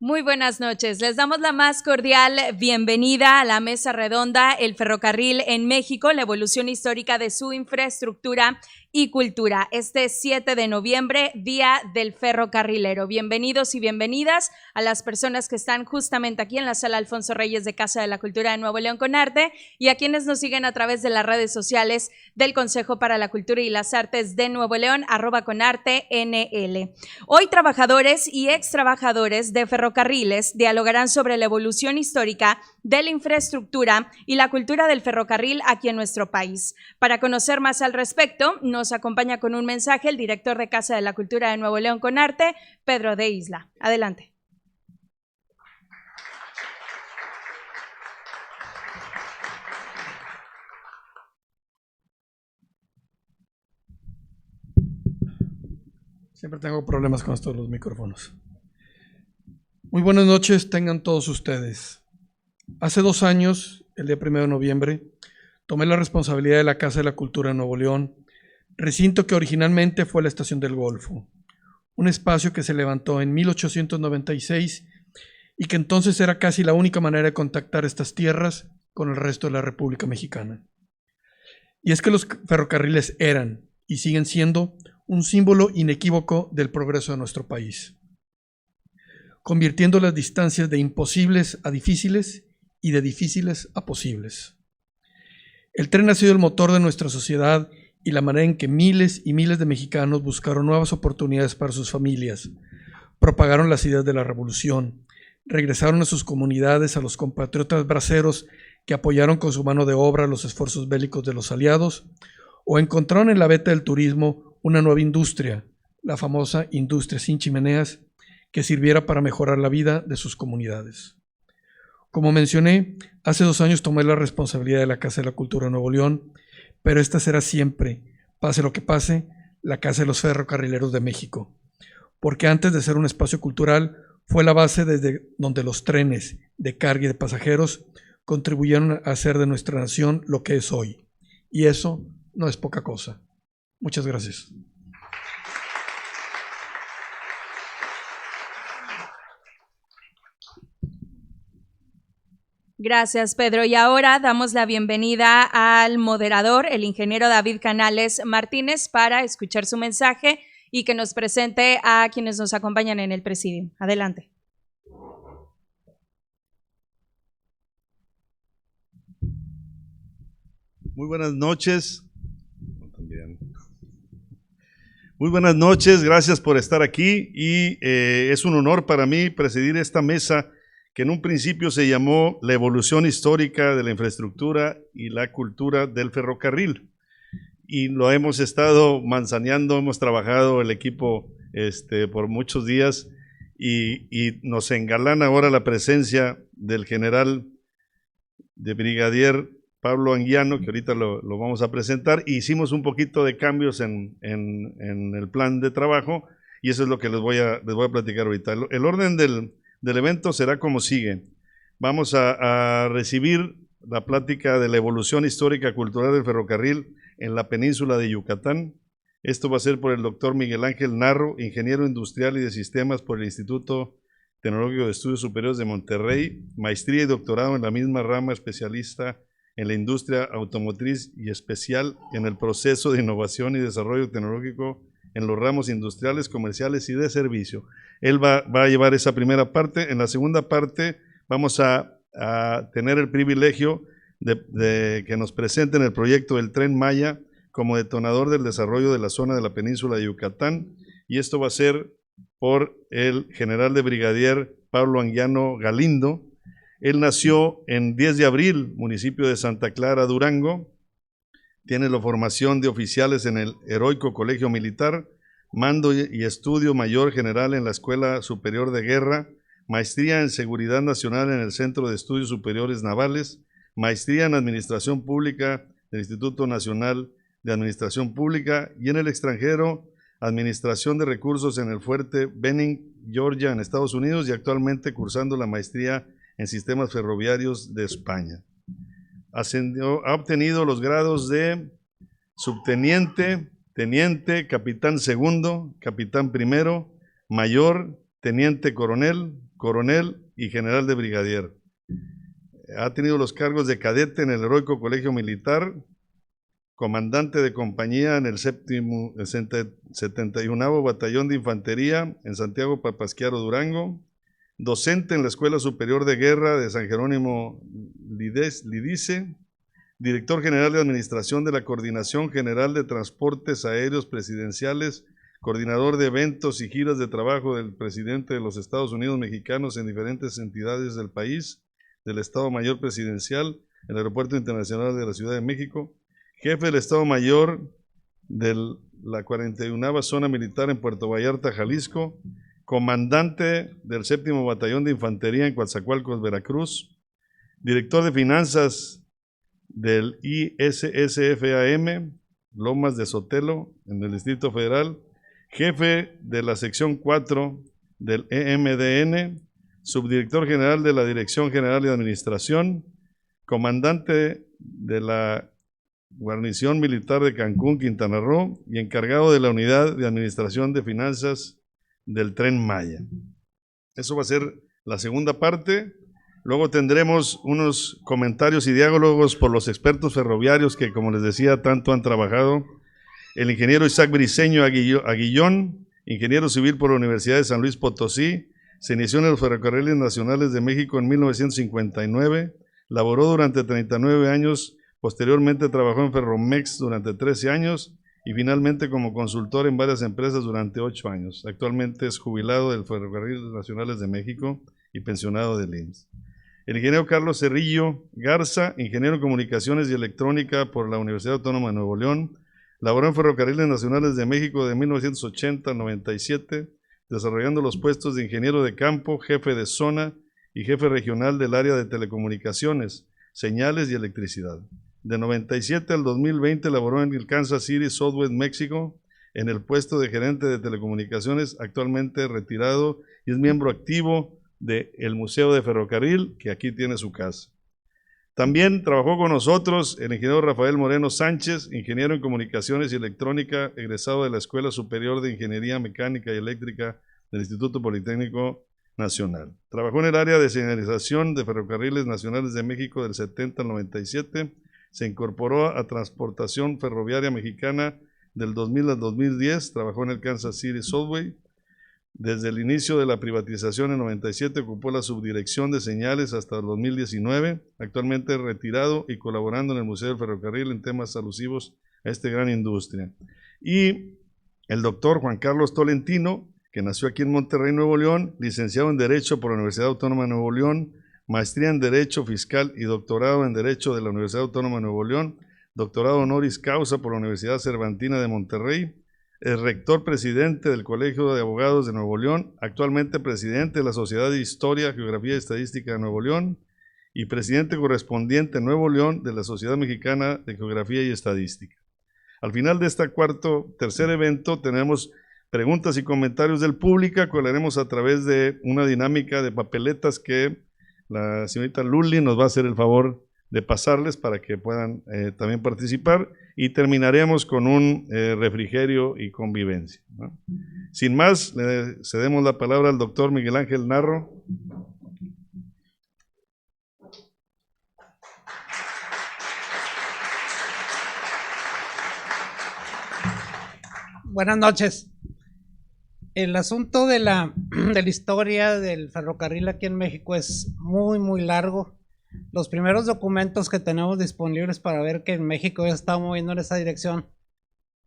Muy buenas noches. Les damos la más cordial bienvenida a la mesa redonda El Ferrocarril en México, la evolución histórica de su infraestructura y cultura. Este 7 de noviembre, Día del Ferrocarrilero. Bienvenidos y bienvenidas a las personas que están justamente aquí en la Sala Alfonso Reyes de Casa de la Cultura de Nuevo León con Arte y a quienes nos siguen a través de las redes sociales del Consejo para la Cultura y las Artes de Nuevo León, @conartenl. Hoy trabajadores y ex trabajadores de ferrocarriles dialogarán sobre la evolución histórica de la infraestructura y la cultura del ferrocarril aquí en nuestro país. Para conocer más al respecto, nos acompaña con un mensaje el director de Casa de la Cultura de Nuevo León con Arte, Pedro de Isla. Adelante. Siempre tengo problemas con estos los micrófonos. Muy buenas noches tengan todos ustedes. Hace 2 años, el día 1 de noviembre, tomé la responsabilidad de la Casa de la Cultura de Nuevo León, recinto que originalmente fue la Estación del Golfo, un espacio que se levantó en 1896 y que entonces era casi la única manera de contactar estas tierras con el resto de la República Mexicana. Y es que los ferrocarriles eran y siguen siendo un símbolo inequívoco del progreso de nuestro país, convirtiendo las distancias de imposibles a difíciles y de difíciles a posibles. El tren ha sido el motor de nuestra sociedad y la manera en que miles y miles de mexicanos buscaron nuevas oportunidades para sus familias, propagaron las ideas de la revolución, regresaron a sus comunidades a los compatriotas braceros que apoyaron con su mano de obra los esfuerzos bélicos de los aliados, o encontraron en la veta del turismo una nueva industria, la famosa industria sin chimeneas, que sirviera para mejorar la vida de sus comunidades. Como mencioné, hace 2 años tomé la responsabilidad de la Casa de la Cultura de Nuevo León, pero esta será siempre, pase lo que pase, la Casa de los Ferrocarrileros de México, porque antes de ser un espacio cultural, fue la base desde donde los trenes de carga y de pasajeros contribuyeron a hacer de nuestra nación lo que es hoy, y eso no es poca cosa. Muchas gracias. Gracias, Pedro. Y ahora damos la bienvenida al moderador, el ingeniero David Canales Martínez, para escuchar su mensaje y que nos presente a quienes nos acompañan en el presidium. Adelante. Muy buenas noches. Muy buenas noches, gracias por estar aquí y es un honor para mí presidir esta mesa que en un principio se llamó la evolución histórica de la infraestructura y la cultura del ferrocarril. Y lo hemos estado manzaneando, hemos trabajado el equipo por muchos días y nos engalana ahora la presencia del general de brigadier Pablo Anguiano, que ahorita lo vamos a presentar. Hicimos un poquito de cambios en el plan de trabajo y eso es lo que les voy a platicar ahorita. El orden del evento será como sigue. Vamos a recibir la plática de la evolución histórica cultural del ferrocarril en la península de Yucatán. Esto va a ser por el doctor Miguel Ángel Narro, ingeniero industrial y de sistemas por el Instituto Tecnológico de Estudios Superiores de Monterrey, maestría y doctorado en la misma rama, especialista en la industria automotriz y especial en el proceso de innovación y desarrollo tecnológico en los ramos industriales, comerciales y de servicio. Él va a llevar esa primera parte. En la segunda parte vamos a tener el privilegio de que nos presenten el proyecto del Tren Maya como detonador del desarrollo de la zona de la península de Yucatán, y esto va a ser por el general de brigadier Pablo Anguiano Galindo. Él nació en 10 de abril, municipio de Santa Clara, Durango. Tiene la formación de oficiales en el Heroico Colegio Militar, mando y estudio mayor general en la Escuela Superior de Guerra, maestría en Seguridad Nacional en el Centro de Estudios Superiores Navales, maestría en Administración Pública del Instituto Nacional de Administración Pública y en el extranjero, Administración de Recursos en el Fuerte Benning, Georgia, en Estados Unidos, y actualmente cursando la maestría en Sistemas Ferroviarios de España. Ha obtenido los grados de subteniente, teniente, capitán segundo, capitán primero, mayor, teniente coronel, coronel y general de brigadier. Ha tenido los cargos de cadete en el Heroico Colegio Militar, comandante de compañía en el 71º Batallón de Infantería en Santiago Papasquiaro, Durango, docente en la Escuela Superior de Guerra de San Jerónimo Lidice, director general de Administración de la Coordinación General de Transportes Aéreos Presidenciales, coordinador de eventos y giras de trabajo del presidente de los Estados Unidos mexicanos en diferentes entidades del país, del Estado Mayor Presidencial, el Aeropuerto Internacional de la Ciudad de México, jefe del Estado Mayor de la 41ª Zona Militar en Puerto Vallarta, Jalisco, comandante del 7º Batallón de Infantería en Coatzacoalcos, Veracruz, director de finanzas del ISSFAM, Lomas de Sotelo, en el Distrito Federal, jefe de la sección 4 del EMDN, subdirector general de la Dirección General de Administración, comandante de la Guarnición Militar de Cancún, Quintana Roo, y encargado de la Unidad de Administración de Finanzas del Tren Maya. Eso va a ser la segunda parte. Luego tendremos unos comentarios y diálogos por los expertos ferroviarios que, como les decía, tanto han trabajado. El ingeniero Isaac Briceño Aguillón, ingeniero civil por la Universidad de San Luis Potosí, se inició en los Ferrocarriles Nacionales de México en 1959, laboró durante 39 años, posteriormente trabajó en Ferromex durante 13 años y finalmente como consultor en varias empresas durante 8 años. Actualmente es jubilado del Ferrocarriles Nacionales de México y pensionado del IMSS. El ingeniero Carlos Cerrillo Garza, ingeniero en Comunicaciones y Electrónica por la Universidad Autónoma de Nuevo León, laboró en Ferrocarriles Nacionales de México de 1980 al 97, desarrollando los puestos de ingeniero de campo, jefe de zona y jefe regional del área de telecomunicaciones, señales y electricidad. De 97 al 2020 laboró en el Kansas City Southwest, México, en el puesto de gerente de telecomunicaciones, actualmente retirado, y es miembro activo del Museo de Ferrocarril, que aquí tiene su casa. También trabajó con nosotros el ingeniero Rafael Moreno Sánchez, ingeniero en Comunicaciones y Electrónica, egresado de la Escuela Superior de Ingeniería Mecánica y Eléctrica del Instituto Politécnico Nacional. Trabajó en el área de señalización de Ferrocarriles Nacionales de México del 70 al 97, se incorporó a Transportación Ferroviaria Mexicana del 2000 al 2010, trabajó en el Kansas City Subway. Desde el inicio de la privatización en 97 ocupó la subdirección de señales hasta el 2019, actualmente retirado y colaborando en el Museo del Ferrocarril en temas alusivos a esta gran industria. Y el doctor Juan Carlos Tolentino, que nació aquí en Monterrey, Nuevo León, licenciado en Derecho por la Universidad Autónoma de Nuevo León, maestría en Derecho Fiscal y doctorado en Derecho de la Universidad Autónoma de Nuevo León, doctorado honoris causa por la Universidad Cervantina de Monterrey, es rector presidente del Colegio de Abogados de Nuevo León, actualmente presidente de la Sociedad de Historia, Geografía y Estadística de Nuevo León y presidente correspondiente en Nuevo León de la Sociedad Mexicana de Geografía y Estadística. Al final de este tercer evento tenemos preguntas y comentarios del público que haremos a través de una dinámica de papeletas que la señorita Luli nos va a hacer el favor de pasarles para que puedan también participar, y terminaremos con un refrigerio y convivencia, ¿no? Sin más, le cedemos la palabra al doctor Miguel Ángel Narro. Buenas noches. El asunto de la historia del ferrocarril aquí en México es muy largo. Los primeros documentos que tenemos disponibles para ver que en México ya está moviendo en esa dirección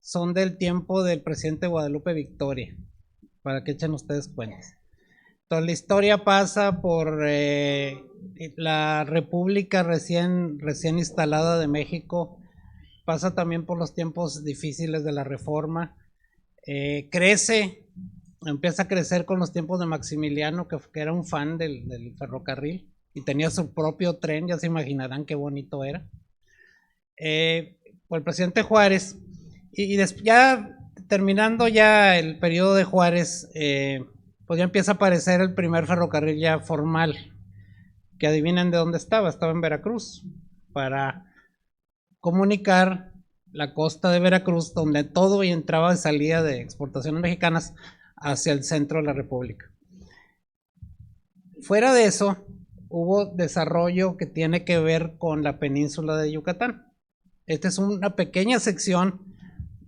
son del tiempo del presidente Guadalupe Victoria, para que echen ustedes cuentas. Entonces la historia pasa por la República recién instalada de México, pasa también por los tiempos difíciles de la Reforma, empieza a crecer con los tiempos de Maximiliano, que era un fan del ferrocarril y tenía su propio tren, ya se imaginarán qué bonito era. Por el presidente Juárez, y ya terminando ya el periodo de Juárez, pues ya empieza a aparecer el primer ferrocarril ya formal, que adivinen de dónde estaba en Veracruz, para comunicar la costa de Veracruz, donde todo y entraba y salía de exportaciones mexicanas hacia el centro de la República. Fuera de eso, hubo desarrollo que tiene que ver con la península de Yucatán. Esta es una pequeña sección,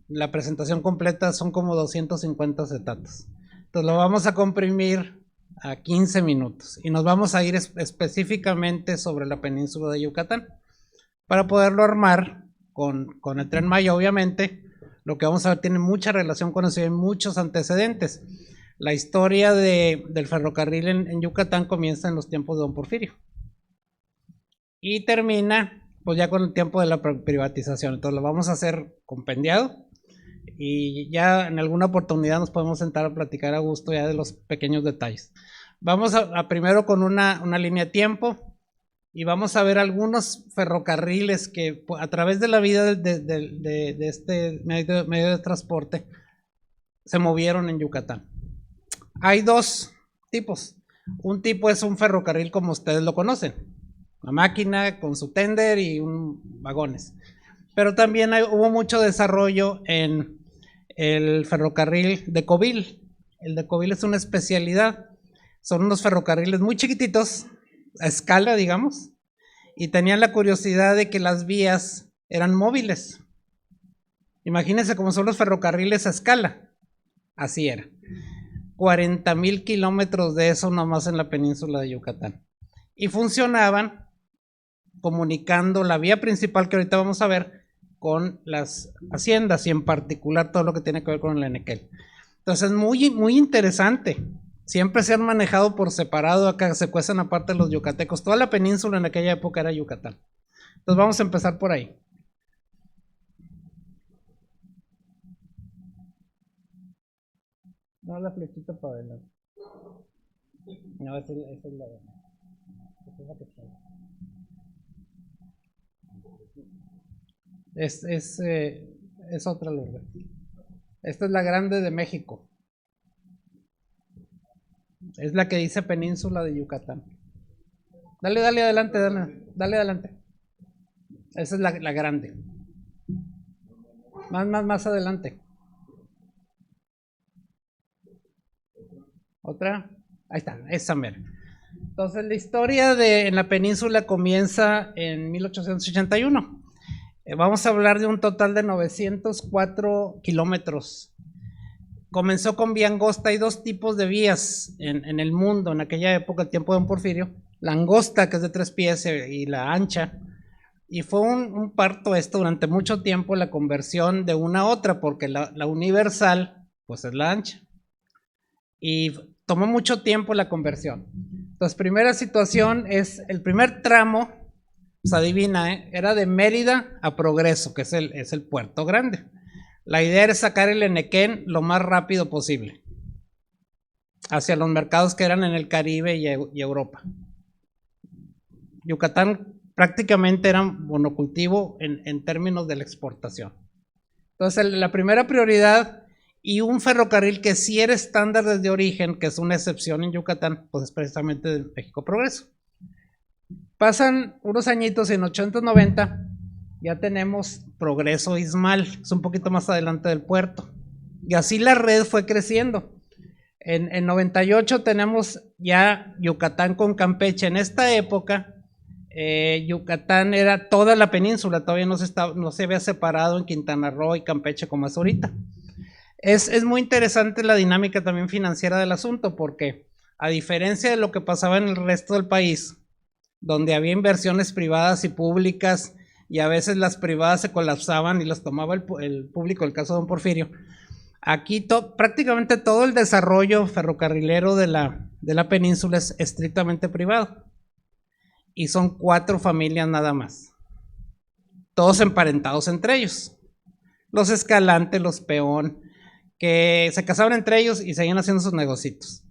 la presentación completa son como 250 acetatos. Entonces lo vamos a comprimir a 15 minutos y nos vamos a ir específicamente sobre la península de Yucatán. Para poderlo armar con el Tren Maya, obviamente, lo que vamos a ver tiene mucha relación con eso y hay muchos antecedentes. La historia del ferrocarril en Yucatán comienza en los tiempos de Don Porfirio y termina pues ya con el tiempo de la privatización. Entonces lo vamos a hacer compendiado y ya en alguna oportunidad nos podemos sentar a platicar a gusto ya de los pequeños detalles. Vamos a primero con una línea de tiempo y vamos a ver algunos ferrocarriles que a través de la vida de este medio de transporte se movieron en Yucatán. Hay dos tipos. Un tipo es un ferrocarril como ustedes lo conocen, una máquina con su tender y vagones. Pero también hubo mucho desarrollo en el ferrocarril de Decauville. El de Decauville es una especialidad. Son unos ferrocarriles muy chiquititos, a escala, digamos, y tenían la curiosidad de que las vías eran móviles. Imagínense cómo son los ferrocarriles a escala. Así era. 40,000 kilómetros de eso nomás en la península de Yucatán. Y funcionaban comunicando la vía principal que ahorita vamos a ver con las haciendas y en particular todo lo que tiene que ver con el Enequel. Entonces muy, muy interesante. Siempre se han manejado por separado, acá se cuestan aparte los yucatecos. Toda la península en aquella época era Yucatán. Entonces vamos a empezar por ahí. No, la flechita para adelante. No, esa es la que está. Es otra Lourdes. Esta es la grande de México. Es la que dice península de Yucatán. Dale adelante, dale adelante. Esa es la grande. Más adelante. Otra. Ahí está, esa mera. Entonces la historia en la península comienza en 1881. Vamos a hablar de un total de 904 kilómetros. Comenzó con vía angosta. Hay dos tipos de vías en el mundo en aquella época, el tiempo de Don Porfirio. La angosta, que es de 3 pies, y la ancha. Y fue un parto esto durante mucho tiempo, la conversión de una a otra, porque la universal pues es la ancha. Y tomó mucho tiempo la conversión. Entonces, primera situación es el primer tramo, pues adivina, era de Mérida a Progreso, que es el puerto grande. La idea era sacar el Enequén lo más rápido posible hacia los mercados que eran en el Caribe y Europa. Yucatán prácticamente era monocultivo en términos de la exportación. Entonces, la primera prioridad y un ferrocarril que sí era estándar desde origen, que es una excepción en Yucatán, pues es precisamente de México Progreso. Pasan unos añitos y en 80-90 ya tenemos Progreso Izamal, es un poquito más adelante del puerto. Y así la red fue creciendo. En 98 tenemos ya Yucatán con Campeche. En esta época, Yucatán era toda la península, todavía no se había separado en Quintana Roo y Campeche como es ahorita. Es muy interesante la dinámica también financiera del asunto, porque a diferencia de lo que pasaba en el resto del país, donde había inversiones privadas y públicas, y a veces las privadas se colapsaban y las tomaba el público, el caso de Don Porfirio, aquí prácticamente todo el desarrollo ferrocarrilero de la península es estrictamente privado. Y son 4 familias nada más, todos emparentados entre ellos. Los Escalante, los Peón, que se casaban entre ellos y seguían haciendo sus negocios.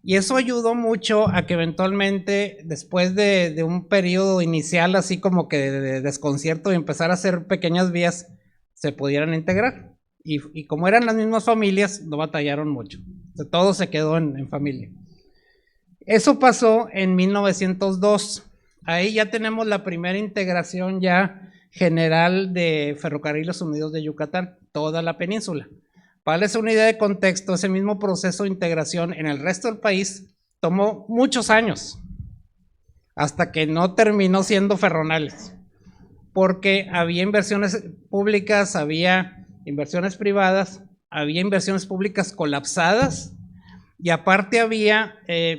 Y eso ayudó mucho a que eventualmente, después de un periodo inicial así como que de desconcierto y empezar a hacer pequeñas vías, se pudieran integrar. Y como eran las mismas familias, no batallaron mucho. O sea, todo se quedó en familia. Eso pasó en 1902. Ahí ya tenemos la primera integración ya general de Ferrocarriles Unidos de Yucatán, toda la península. Para darles una idea de contexto, ese mismo proceso de integración en el resto del país tomó muchos años, hasta que no terminó siendo Ferronales, porque había inversiones públicas, había inversiones privadas, había inversiones públicas colapsadas, y aparte había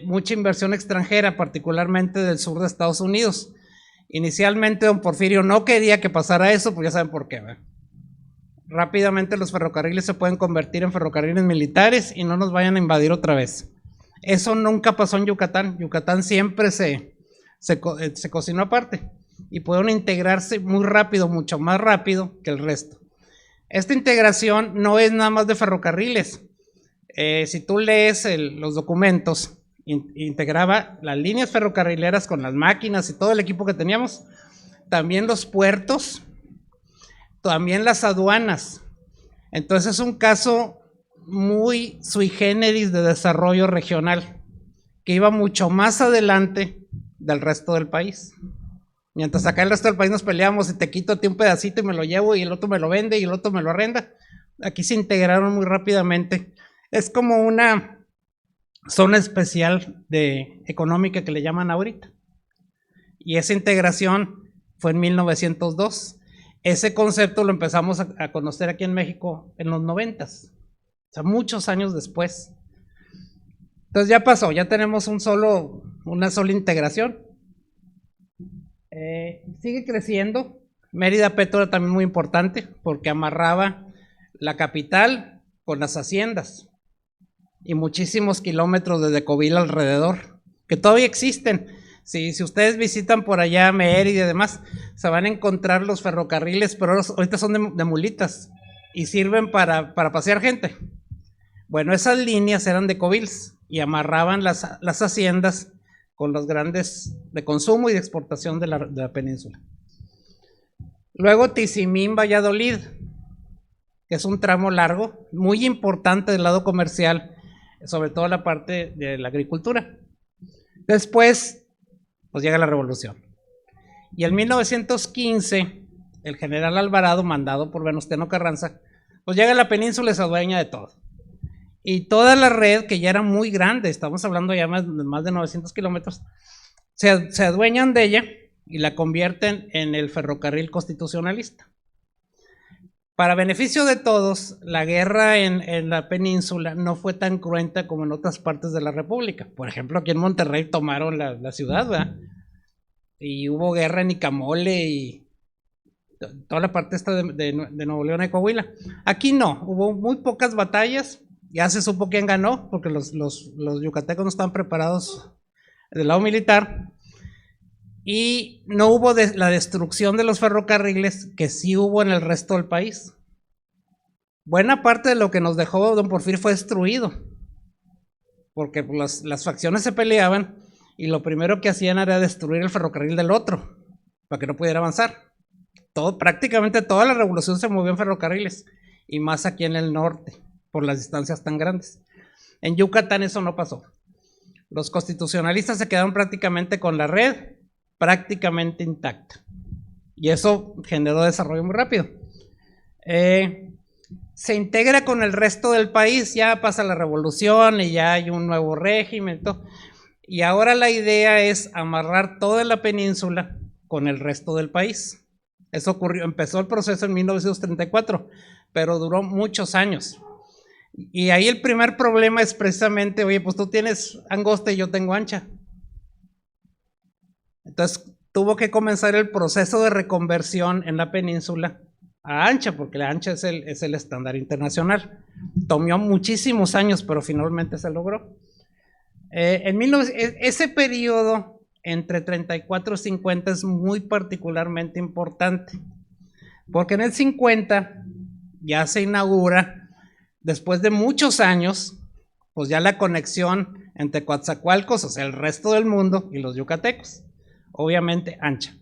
mucha inversión extranjera, particularmente del sur de Estados Unidos. Inicialmente don Porfirio no quería que pasara eso, pues ya saben por qué, ¿verdad? Rápidamente los ferrocarriles se pueden convertir en ferrocarriles militares y no nos vayan a invadir otra vez. Eso nunca pasó en Yucatán. Yucatán siempre se cocinó aparte y pudieron integrarse muy rápido, mucho más rápido que el resto. Esta integración no es nada más de ferrocarriles. Si tú lees los documentos, integraba las líneas ferrocarrileras con las máquinas y todo el equipo que teníamos, también los puertos, también las aduanas. Entonces es un caso muy sui generis de desarrollo regional, que iba mucho más adelante del resto del país. Mientras acá el resto del país nos peleamos y te quito a ti un pedacito y me lo llevo y el otro me lo vende y el otro me lo arrenda, aquí se integraron muy rápidamente. Es como una zona especial económica que le llaman ahorita. Y esa integración fue en 1902. Ese concepto lo empezamos a conocer aquí en México en los 90s, o sea, muchos años después. Entonces ya pasó, ya tenemos una sola integración. Sigue creciendo. Mérida Petro era también muy importante porque amarraba la capital con las haciendas y muchísimos kilómetros de Covil alrededor, que todavía existen. Si ustedes visitan por allá Mérida y demás, se van a encontrar los ferrocarriles, pero ahorita son de mulitas y sirven para pasear gente. Bueno, esas líneas eran de Covils y amarraban las haciendas con los grandes de consumo y de exportación de la península. Luego Tizimín, Valladolid, que es un tramo largo, muy importante del lado comercial, sobre todo la parte de la agricultura. Después, pues llega la revolución. Y en 1915, el general Alvarado, mandado por Venustiano Carranza, pues llega a la península y se adueña de todo. Y toda la red, que ya era muy grande, estamos hablando ya más de 900 kilómetros, se adueñan de ella y la convierten en el ferrocarril constitucionalista. Para beneficio de todos, la guerra en la península no fue tan cruenta como en otras partes de la República. Por ejemplo, aquí en Monterrey tomaron la ciudad, ¿verdad? Y hubo guerra en Icamole y toda la parte esta de Nuevo León y Coahuila. Aquí no, hubo muy pocas batallas. Ya se supo quién ganó, porque los yucatecos no estaban preparados del lado militar. Y no hubo la destrucción de los ferrocarriles que sí hubo en el resto del país. Buena parte de lo que nos dejó don Porfirio fue destruido, porque las facciones se peleaban y lo primero que hacían era destruir el ferrocarril del otro, para que no pudiera avanzar. Prácticamente toda la revolución se movió en ferrocarriles, y más aquí en el norte, por las distancias tan grandes. En Yucatán eso no pasó. Los constitucionalistas se quedaron prácticamente con la red prácticamente intacta, y eso generó desarrollo muy rápido. Se integra con el resto del país, ya pasa la revolución y ya hay un nuevo régimen, y ahora la idea es amarrar toda la península con el resto del país. Eso empezó el proceso en 1934, pero duró muchos años. Y ahí el primer problema es precisamente, oye, pues tú tienes angosta y yo tengo ancha. Entonces tuvo que comenzar el proceso de reconversión en la península a ancha, porque la ancha es el estándar internacional. Tomó muchísimos años, pero finalmente se logró. Ese periodo entre 34 y 50 es muy particularmente importante, porque en el 50 ya se inaugura, después de muchos años, pues ya la conexión entre Coatzacoalcos, o sea, el resto del mundo, y los yucatecos. Obviamente ancha.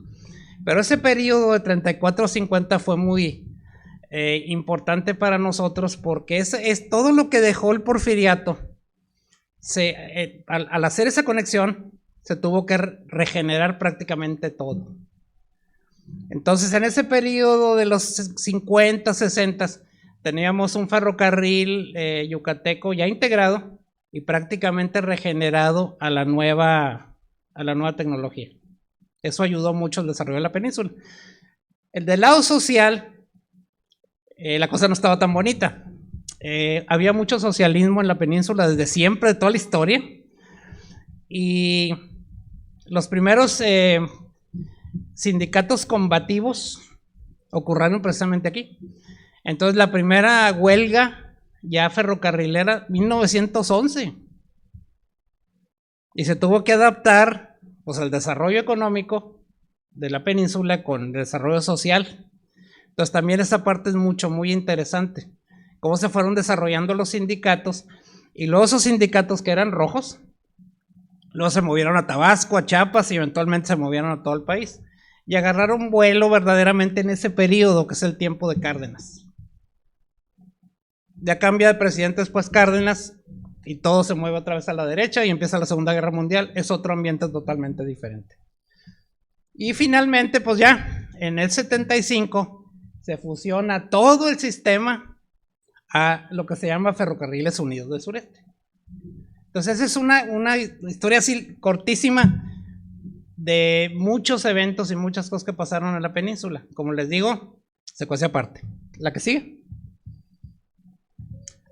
Pero ese periodo de 34 a 50 fue muy importante para nosotros, porque es todo lo que dejó el porfiriato. Al hacer esa conexión, se tuvo que regenerar prácticamente todo. Entonces, en ese periodo de los 50, 60, teníamos un ferrocarril yucateco ya integrado, y prácticamente regenerado a la nueva tecnología. Eso ayudó mucho al desarrollo de la península. El del lado social, la cosa no estaba tan bonita. Había mucho socialismo en la península desde siempre, de toda la historia. Y los primeros sindicatos combativos ocurrieron precisamente aquí. Entonces la primera huelga ya ferrocarrilera, 1911. Y se tuvo que adaptar pues al desarrollo económico de la península con el desarrollo social. Entonces también esa parte es muy interesante. Cómo se fueron desarrollando los sindicatos, y luego esos sindicatos que eran rojos, luego se movieron a Tabasco, a Chiapas, y eventualmente se movieron a todo el país. Y agarraron vuelo verdaderamente en ese periodo que es el tiempo de Cárdenas. Ya cambia de presidente después Cárdenas y todo se mueve otra vez a la derecha y empieza la Segunda Guerra Mundial. Es otro ambiente totalmente diferente. Y finalmente, pues ya, en el 75 se fusiona todo el sistema a lo que se llama Ferrocarriles Unidos del Sureste. Entonces esa es una historia así cortísima de muchos eventos y muchas cosas que pasaron en la península. Como les digo, secuencia aparte. La que sigue.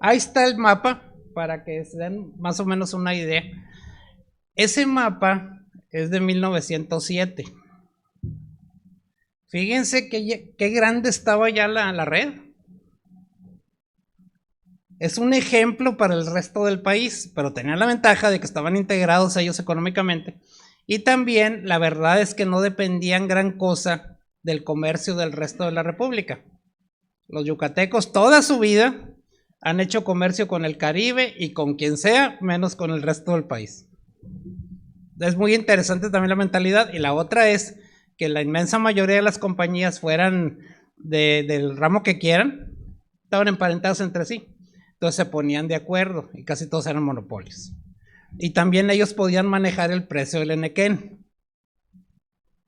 Ahí está el mapa para que se den más o menos una idea. Ese mapa es de 1907. Fíjense qué grande estaba ya la red. Es un ejemplo para el resto del país, pero tenían la ventaja de que estaban integrados ellos económicamente. Y también la verdad es que no dependían gran cosa del comercio del resto de la república. Los yucatecos toda su vida han hecho comercio con el Caribe y con quien sea, menos con el resto del país. Es muy interesante también la mentalidad. Y la otra es que la inmensa mayoría de las compañías fueran del ramo que quieran, estaban emparentados entre sí. Entonces se ponían de acuerdo y casi todos eran monopolios. Y también ellos podían manejar el precio del enequén,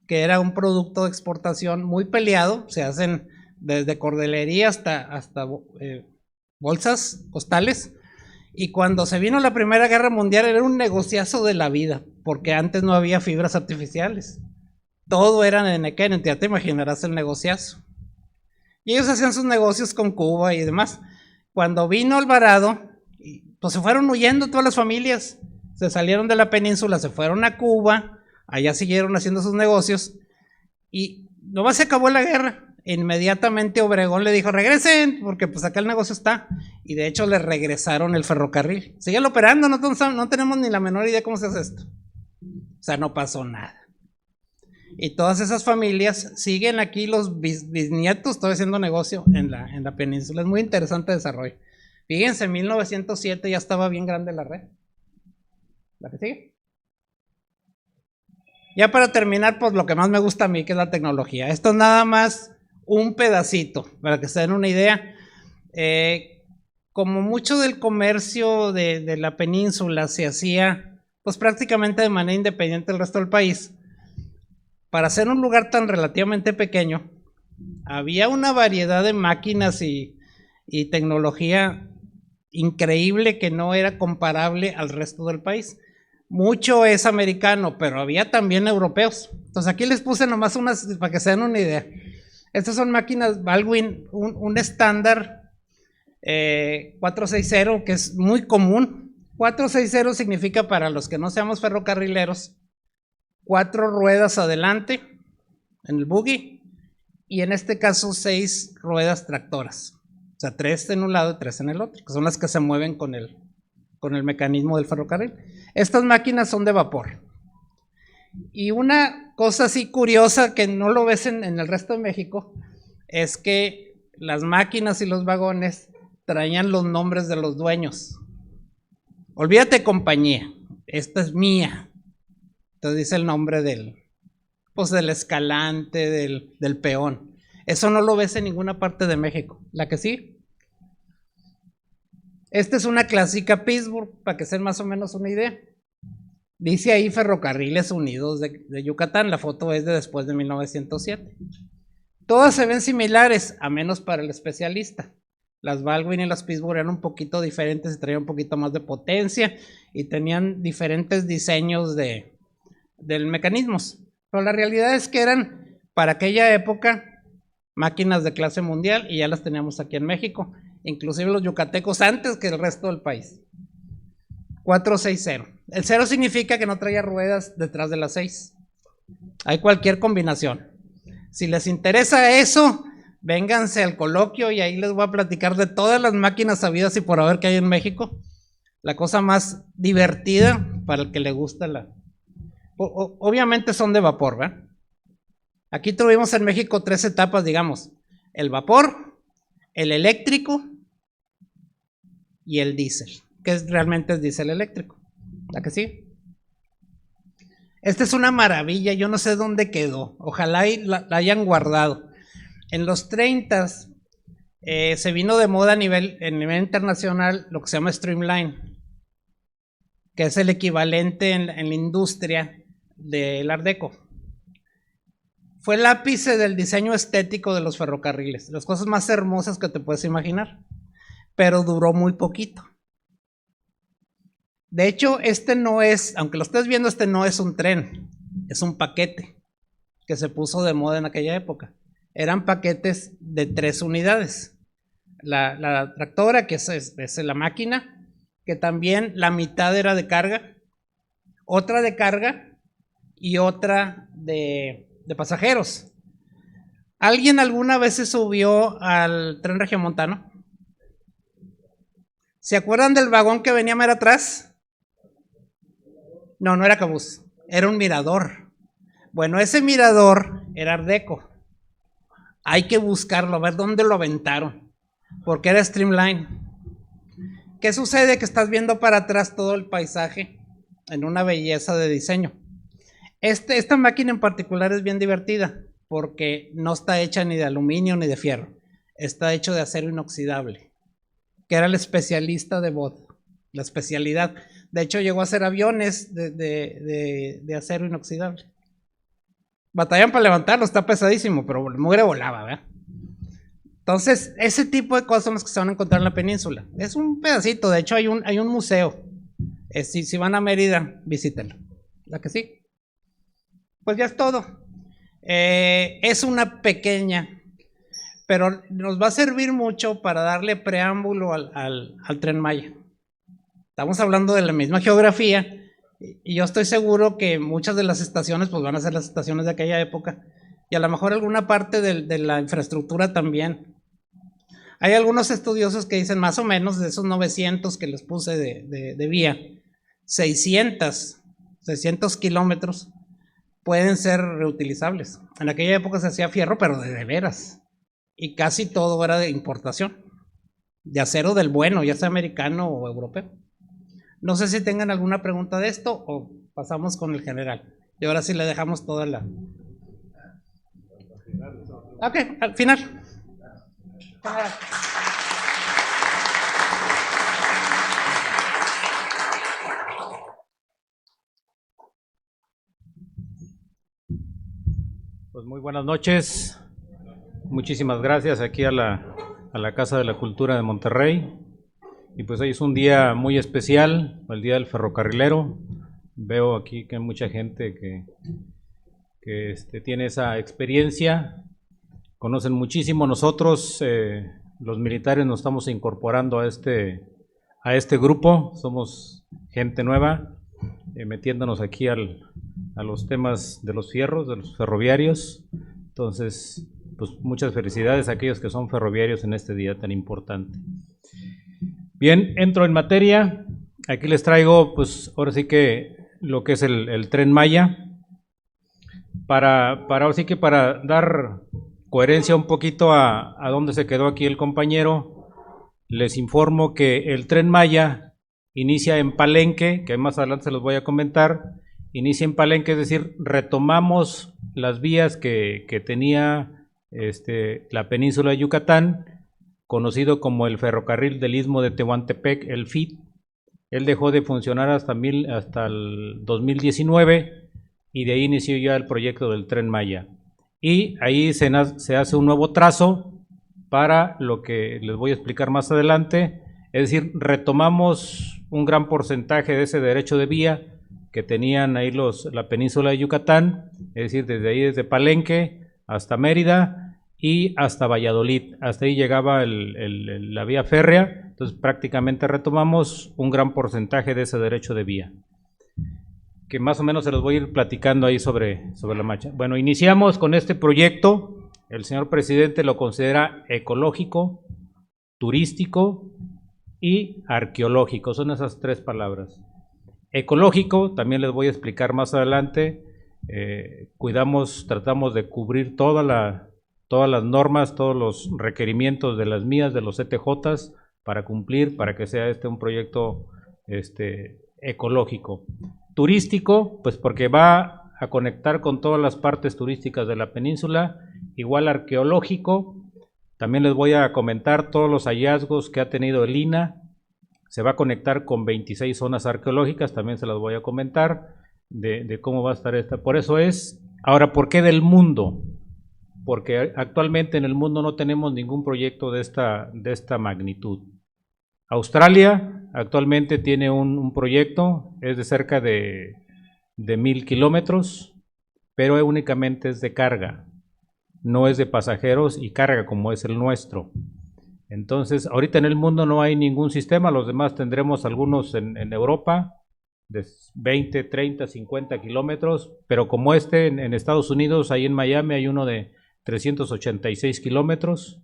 que era un producto de exportación muy peleado. Se hacen desde cordelería hasta bolsas postales, y cuando se vino la Primera Guerra Mundial era un negociazo de la vida, porque antes no había fibras artificiales, todo era en enequén, ya te imaginarás el negociazo. Y ellos hacían sus negocios con Cuba y demás. Cuando vino Alvarado, pues se fueron huyendo todas las familias, se salieron de la península, se fueron a Cuba, allá siguieron haciendo sus negocios, y nomás se acabó la guerra. Inmediatamente Obregón le dijo, regresen, porque pues acá el negocio está, y de hecho le regresaron el ferrocarril. Siguen operando, no tenemos ni la menor idea cómo se hace esto. O sea, no pasó nada. Y todas esas familias siguen aquí, los bisnietos, todavía haciendo negocio en la península. Es muy interesante el desarrollo. Fíjense, en 1907 ya estaba bien grande la red. ¿La que sigue? Ya para terminar, pues lo que más me gusta a mí, que es la tecnología. Esto es nada más un pedacito, para que se den una idea. Como mucho del comercio de la península se hacía pues prácticamente de manera independiente del resto del país, para ser un lugar tan relativamente pequeño, había una variedad de máquinas y tecnología increíble que no era comparable al resto del país. Mucho es americano, pero había también europeos. Entonces aquí les puse nomás unas para que se den una idea. Estas son máquinas Baldwin, un estándar 460 que es muy común. 460 significa, para los que no seamos ferrocarrileros, 4 ruedas adelante en el buggy, y en este caso 6 ruedas tractoras. O sea, 3 en un lado y 3 en el otro, que son las que se mueven con el mecanismo del ferrocarril. Estas máquinas son de vapor. Y una cosa así curiosa que no lo ves en el resto de México es que las máquinas y los vagones traían los nombres de los dueños. Olvídate compañía, esta es mía. Entonces dice el nombre del escalante, del peón. Eso no lo ves en ninguna parte de México. ¿La que sí? Esta es una clásica Pittsburgh, para que se den más o menos una idea. Dice ahí Ferrocarriles Unidos de Yucatán. La foto es de después de 1907. Todas se ven similares, a menos para el especialista. Las Baldwin y las Pittsburgh eran un poquito diferentes, traían un poquito más de potencia y tenían diferentes diseños de mecanismos. Pero la realidad es que eran, para aquella época, máquinas de clase mundial y ya las teníamos aquí en México, inclusive los yucatecos antes que el resto del país. 460. El 0 significa que no traía ruedas detrás de las 6. Hay cualquier combinación. Si les interesa eso, vénganse al coloquio y ahí les voy a platicar de todas las máquinas sabidas y por haber que hay en México. La cosa más divertida para el que le gusta obviamente son de vapor, ¿verdad? Aquí tuvimos en México 3 etapas, digamos. El vapor, el eléctrico y el diésel, que realmente es diésel eléctrico. ¿La que sí? Esta es una maravilla, yo no sé dónde quedó. Ojalá la hayan guardado. En los 30 se vino de moda a nivel internacional lo que se llama Streamline, que es el equivalente en la industria del Art Deco. Fue el ápice del diseño estético de los ferrocarriles, las cosas más hermosas que te puedes imaginar, pero duró muy poquito. De hecho, este no es, aunque lo estés viendo, este no es un tren, es un paquete que se puso de moda en aquella época. Eran paquetes de 3 unidades. La tractora, que es la máquina, que también la mitad era de carga, otra de carga y otra de pasajeros. ¿Alguien alguna vez se subió al tren regiomontano? ¿Se acuerdan del vagón que venía más atrás? No, no era cabús, era un mirador. Bueno, ese mirador era Art Deco. Hay que buscarlo, a ver dónde lo aventaron, porque era Streamline. ¿Qué sucede? Que estás viendo para atrás todo el paisaje en una belleza de diseño. Esta máquina en particular es bien divertida, porque no está hecha ni de aluminio ni de fierro. Está hecho de acero inoxidable, que era el especialista de Bode, la especialidad. De hecho, llegó a hacer aviones de acero inoxidable. Batallan para levantarlo, está pesadísimo, pero el mugre volaba, ¿verdad? Entonces, ese tipo de cosas son las que se van a encontrar en la península. Es un pedacito, de hecho hay un museo. Si van a Mérida, visítenlo. ¿La que sí? Pues ya es todo. Es una pequeña, pero nos va a servir mucho para darle preámbulo al Tren Maya. Estamos hablando de la misma geografía y yo estoy seguro que muchas de las estaciones pues van a ser las estaciones de aquella época y a lo mejor alguna parte de la infraestructura también. Hay algunos estudiosos que dicen más o menos de esos 900 que les puse de vía, 600 kilómetros pueden ser reutilizables. En aquella época se hacía fierro, pero de veras. Y casi todo era de importación. De acero del bueno, ya sea americano o europeo. No sé si tengan alguna pregunta de esto o pasamos con el general. Y ahora sí le dejamos toda la... Ok, al final. Pues muy buenas noches, muchísimas gracias aquí a la Casa de la Cultura de Monterrey. Y pues hoy es un día muy especial, el Día del Ferrocarrilero. Veo aquí que hay mucha gente que tiene esa experiencia, conocen muchísimo. Nosotros, los militares, nos estamos incorporando a este grupo, somos gente nueva, metiéndonos aquí a los temas de los fierros, de los ferroviarios. Entonces, pues muchas felicidades a aquellos que son ferroviarios en este día tan importante. Bien, entro en materia. Aquí les traigo, pues ahora sí que lo que es el Tren Maya. Ahora sí que para dar coherencia un poquito a dónde se quedó aquí el compañero, les informo que el Tren Maya inicia en Palenque, que más adelante se los voy a comentar. Inicia en Palenque, es decir, retomamos las vías que tenía la península de Yucatán, conocido como el ferrocarril del Istmo de Tehuantepec, el FIT. Él dejó de funcionar hasta el 2019 y de ahí inició ya el proyecto del Tren Maya. Y ahí se hace un nuevo trazo para lo que les voy a explicar más adelante. Es decir, retomamos un gran porcentaje de ese derecho de vía que tenían ahí la península de Yucatán, es decir, desde ahí, desde Palenque hasta Mérida y hasta Valladolid. Hasta ahí llegaba la vía férrea, entonces prácticamente retomamos un gran porcentaje de ese derecho de vía, que más o menos se los voy a ir platicando ahí sobre la marcha. Bueno, iniciamos con este proyecto. El señor presidente lo considera ecológico, turístico y arqueológico. Son esas tres palabras. Ecológico, también les voy a explicar más adelante. Tratamos de cubrir todas las normas, todos los requerimientos de las mías, de los ETJs, para cumplir, para que sea un proyecto ecológico. Turístico, pues porque va a conectar con todas las partes turísticas de la península. Igual arqueológico, también les voy a comentar todos los hallazgos que ha tenido el INAH. Se va a conectar con 26 zonas arqueológicas, también se las voy a comentar de cómo va a estar esta. Por eso ahora, ¿por qué del mundo? Porque actualmente en el mundo no tenemos ningún proyecto de esta magnitud. Australia actualmente tiene un proyecto, es de cerca de 1000 kilómetros, pero únicamente es de carga, no es de pasajeros y carga como es el nuestro. Entonces, ahorita en el mundo no hay ningún sistema, los demás tendremos algunos en Europa, de 20, 30, 50 kilómetros, pero como en Estados Unidos, ahí en Miami hay uno de 386 kilómetros,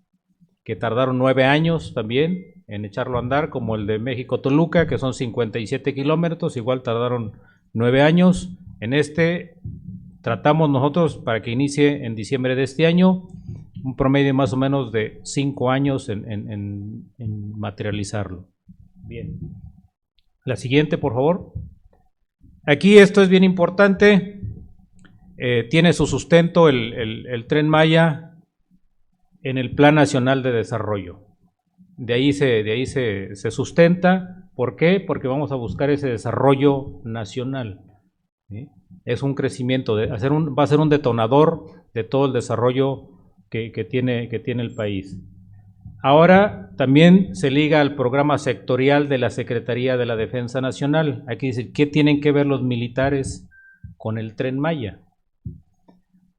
que tardaron 9 años también en echarlo a andar, como el de México-Toluca, que son 57 kilómetros, igual tardaron 9 años. Tratamos nosotros para que inicie en diciembre de este año, un promedio más o menos de 5 años en materializarlo. Bien. La siguiente, por favor. Aquí esto es bien importante. Tiene su sustento el Tren Maya en el Plan Nacional de Desarrollo. De ahí se sustenta. ¿Por qué? Porque vamos a buscar ese desarrollo nacional, ¿sí? Es un crecimiento, va a ser un detonador de todo el desarrollo que tiene el país. Ahora también se liga al programa sectorial de la Secretaría de la Defensa Nacional. Aquí dice, ¿qué tienen que ver los militares con el Tren Maya?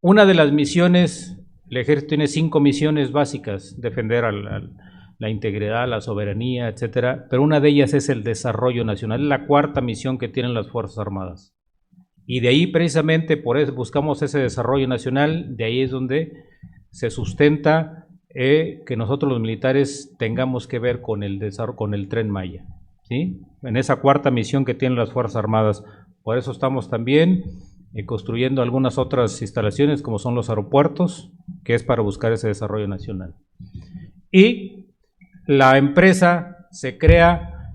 Una de las misiones, el ejército tiene 5 misiones básicas: defender la integridad, la soberanía, etcétera, pero una de ellas es el desarrollo nacional, es la 4ª misión que tienen las Fuerzas Armadas. Y de ahí precisamente por eso buscamos ese desarrollo nacional, de ahí es donde se sustenta que nosotros los militares tengamos que ver con el Tren Maya, ¿sí? En esa 4ª misión que tienen las Fuerzas Armadas. Por eso estamos también construyendo algunas otras instalaciones, como son los aeropuertos, que es para buscar ese desarrollo nacional. Y la empresa se crea,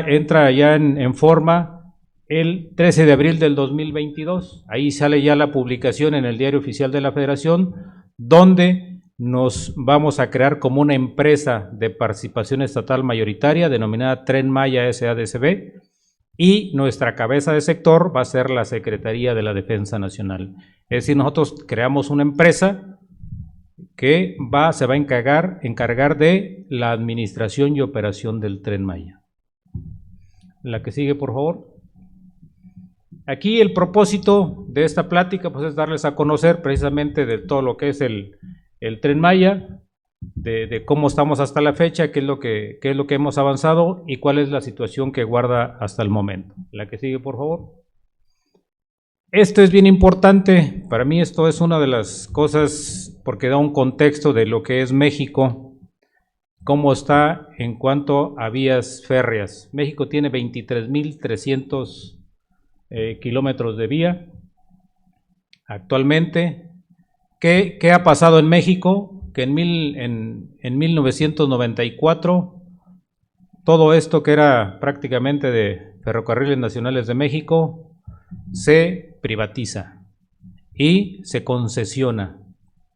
entra ya en forma el 13 de abril del 2022, ahí sale ya la publicación en el Diario Oficial de la Federación, donde nos vamos a crear como una empresa de participación estatal mayoritaria denominada Tren Maya SADCB, y nuestra cabeza de sector va a ser la Secretaría de la Defensa Nacional. Es decir, nosotros creamos una empresa que se va a encargar de la administración y operación del Tren Maya. La que sigue, por favor. Aquí el propósito de esta plática pues es darles a conocer precisamente de todo lo que es el Tren Maya, de cómo estamos hasta la fecha, qué es lo que hemos avanzado y cuál es la situación que guarda hasta el momento. La que sigue, por favor. Esto es bien importante, para mí esto es una de las cosas porque da un contexto de lo que es México, cómo está en cuanto a vías férreas. México tiene 23,300 kilómetros de vía actualmente. ¿Qué ha pasado en México? Que en 1994 todo esto que era prácticamente de Ferrocarriles Nacionales de México se privatiza y se concesiona.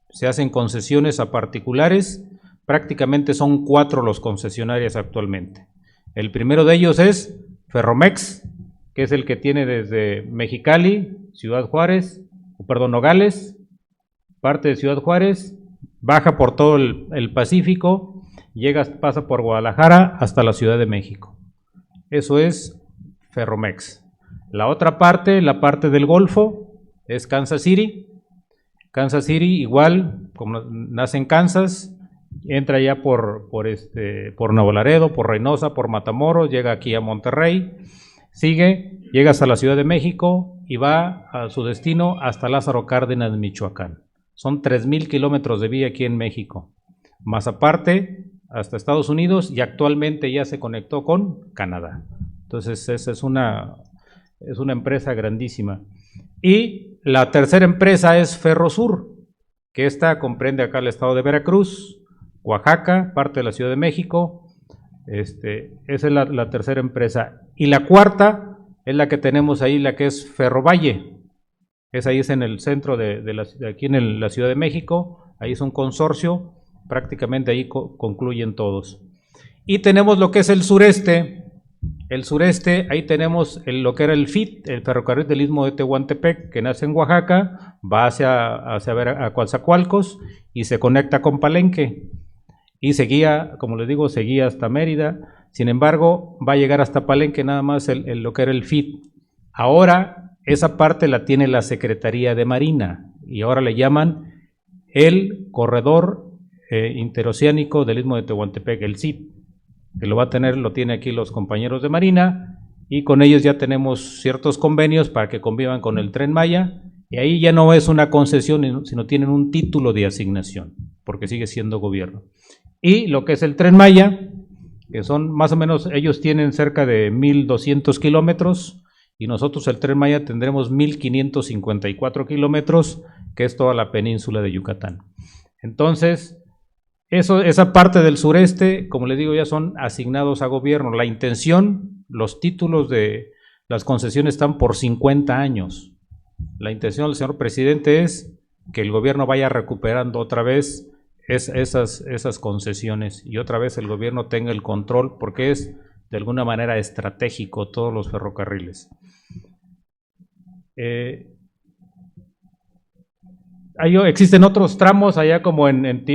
Se hacen concesiones a particulares, prácticamente son 4 los concesionarios actualmente. El primero de ellos es Ferromex, que es el que tiene desde Mexicali, Nogales, parte de Ciudad Juárez, baja por todo el Pacífico, pasa por Guadalajara hasta la Ciudad de México. Eso es Ferromex. La otra parte, la parte del Golfo, es Kansas City. Kansas City igual, como nace en Kansas, entra ya por Nuevo Laredo, por Reynosa, por Matamoros, llega aquí a Monterrey, sigue, llega hasta la Ciudad de México y va a su destino hasta Lázaro Cárdenas, Michoacán. Son 3,000 kilómetros de vía aquí en México, más aparte hasta Estados Unidos, y actualmente ya se conectó con Canadá. Entonces esa es una empresa grandísima. Y la tercera empresa es Ferrosur, que esta comprende acá el estado de Veracruz, Oaxaca, parte de la Ciudad de México. Esa es la tercera empresa. Y la cuarta es la que tenemos ahí, la que es Ferrovalle. Ahí es en el centro de aquí en la Ciudad de México. Ahí es un consorcio, prácticamente ahí concluyen todos. Y tenemos lo que es el sureste. El sureste, ahí tenemos lo que era el FIT, el Ferrocarril del Istmo de Tehuantepec, que nace en Oaxaca, va hacia Coatzacoalcos y se conecta con Palenque. Y seguía, como les digo, seguía hasta Mérida. Sin embargo, va a llegar hasta Palenque nada más lo que era el FIT. Ahora, esa parte la tiene la Secretaría de Marina y ahora le llaman el Corredor Interoceánico del Istmo de Tehuantepec, el CIT, que lo tiene aquí los compañeros de Marina, y con ellos ya tenemos ciertos convenios para que convivan con el Tren Maya, y ahí ya no es una concesión, sino tienen un título de asignación, porque sigue siendo gobierno. Y lo que es el Tren Maya, que son más o menos, ellos tienen cerca de 1,200 kilómetros, y nosotros el Tren Maya tendremos 1,554 kilómetros, que es toda la península de Yucatán. Entonces, esa parte del sureste, como les digo, ya son asignados a gobierno. La intención, los títulos de las concesiones están por 50 años. La intención del señor presidente es que el gobierno vaya recuperando otra vez esas concesiones y otra vez el gobierno tenga el control, porque es de alguna manera estratégico todos los ferrocarriles. Existen otros tramos allá como en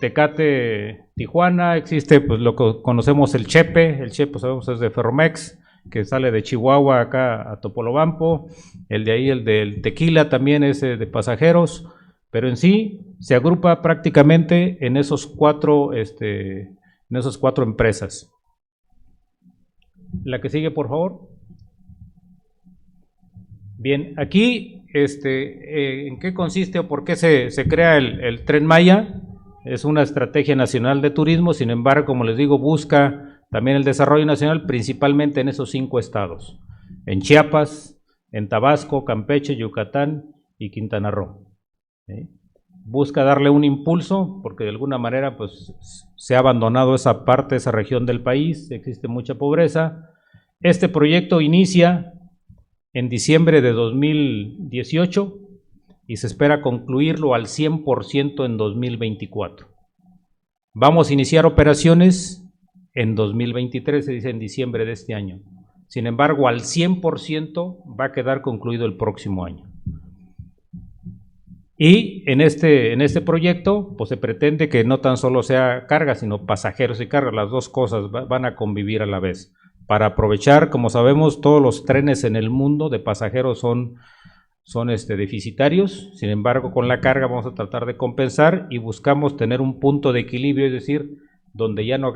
Tecate, Tijuana, existe pues lo que conocemos el Chepe sabemos es de Ferromex, que sale de Chihuahua acá a Topolobampo, el de ahí, el del Tequila también es de pasajeros, pero en sí se agrupa prácticamente en esos cuatro empresas. La que sigue, por favor. Bien, aquí ¿en qué consiste o por qué se crea el Tren Maya? Es una estrategia nacional de turismo, sin embargo, como les digo, busca también el desarrollo nacional, principalmente en esos 5 estados, en Chiapas, en Tabasco, Campeche, Yucatán y Quintana Roo. ¿Sí? Busca darle un impulso, porque de alguna manera pues, se ha abandonado esa parte, esa región del país, existe mucha pobreza. Este proyecto inicia en diciembre de 2018 y se espera concluirlo al 100% en 2024. Vamos a iniciar operaciones en 2023, se dice en diciembre de este año. Sin embargo, al 100% va a quedar concluido el próximo año. Y en este proyecto pues se pretende que no tan solo sea carga, sino pasajeros y carga, las dos cosas van a convivir a la vez. Para aprovechar, como sabemos, todos los trenes en el mundo de pasajeros son deficitarios. Sin embargo, con la carga vamos a tratar de compensar y buscamos tener un punto de equilibrio, es decir, donde ya no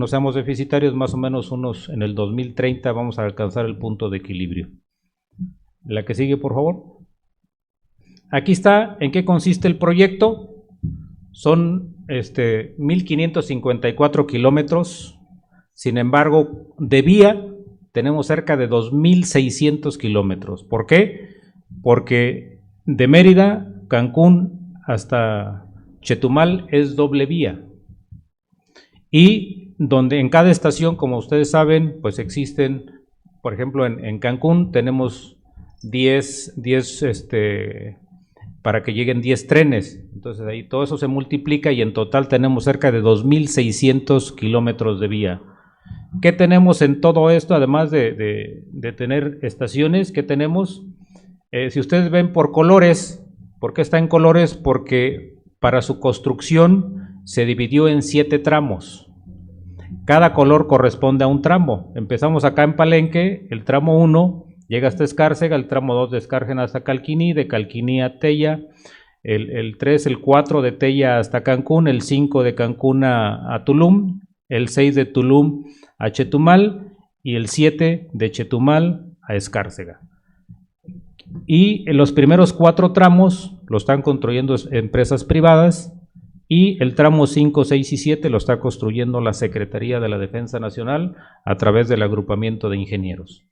seamos deficitarios, más o menos en el 2030 vamos a alcanzar el punto de equilibrio. La que sigue, por favor. Aquí está en qué consiste el proyecto. Son 1,554 kilómetros. Sin embargo, de vía tenemos cerca de 2,600 kilómetros. ¿Por qué? Porque de Mérida, Cancún hasta Chetumal es doble vía. Y donde en cada estación, como ustedes saben, pues existen, por ejemplo, en Cancún tenemos 10 para que lleguen 10 trenes. Entonces ahí todo eso se multiplica y en total tenemos cerca de 2,600 kilómetros de vía. ¿Qué tenemos en todo esto? Además de tener estaciones, ¿qué tenemos? Si ustedes ven por colores, ¿por qué está en colores? Porque para su construcción se dividió en 7 tramos. Cada color corresponde a un tramo. Empezamos acá en Palenque, el tramo 1 llega hasta Escárcega, el tramo 2 de Escárcega hasta Calquiní, de Calquiní a Tella, el 3, el 4 de Tella hasta Cancún, el 5 de Cancún a Tulum, el 6 de Tulum a Chetumal y el 7 de Chetumal a Escárcega. Y en los primeros 4 tramos lo están construyendo empresas privadas y el tramo 5, 6 y 7 lo está construyendo la Secretaría de la Defensa Nacional a través del agrupamiento de ingenieros.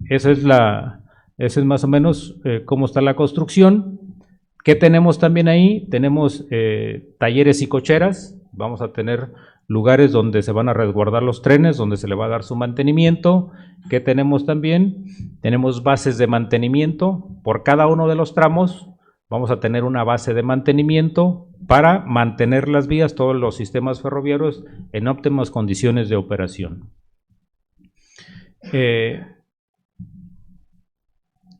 Esa es más o menos cómo está la construcción. ¿Qué tenemos también ahí? Tenemos talleres y cocheras. Vamos a tener lugares donde se van a resguardar los trenes, donde se le va a dar su mantenimiento. ¿Qué tenemos también? Tenemos bases de mantenimiento. Por cada uno de los tramos vamos a tener una base de mantenimiento para mantener las vías, todos los sistemas ferroviarios en óptimas condiciones de operación.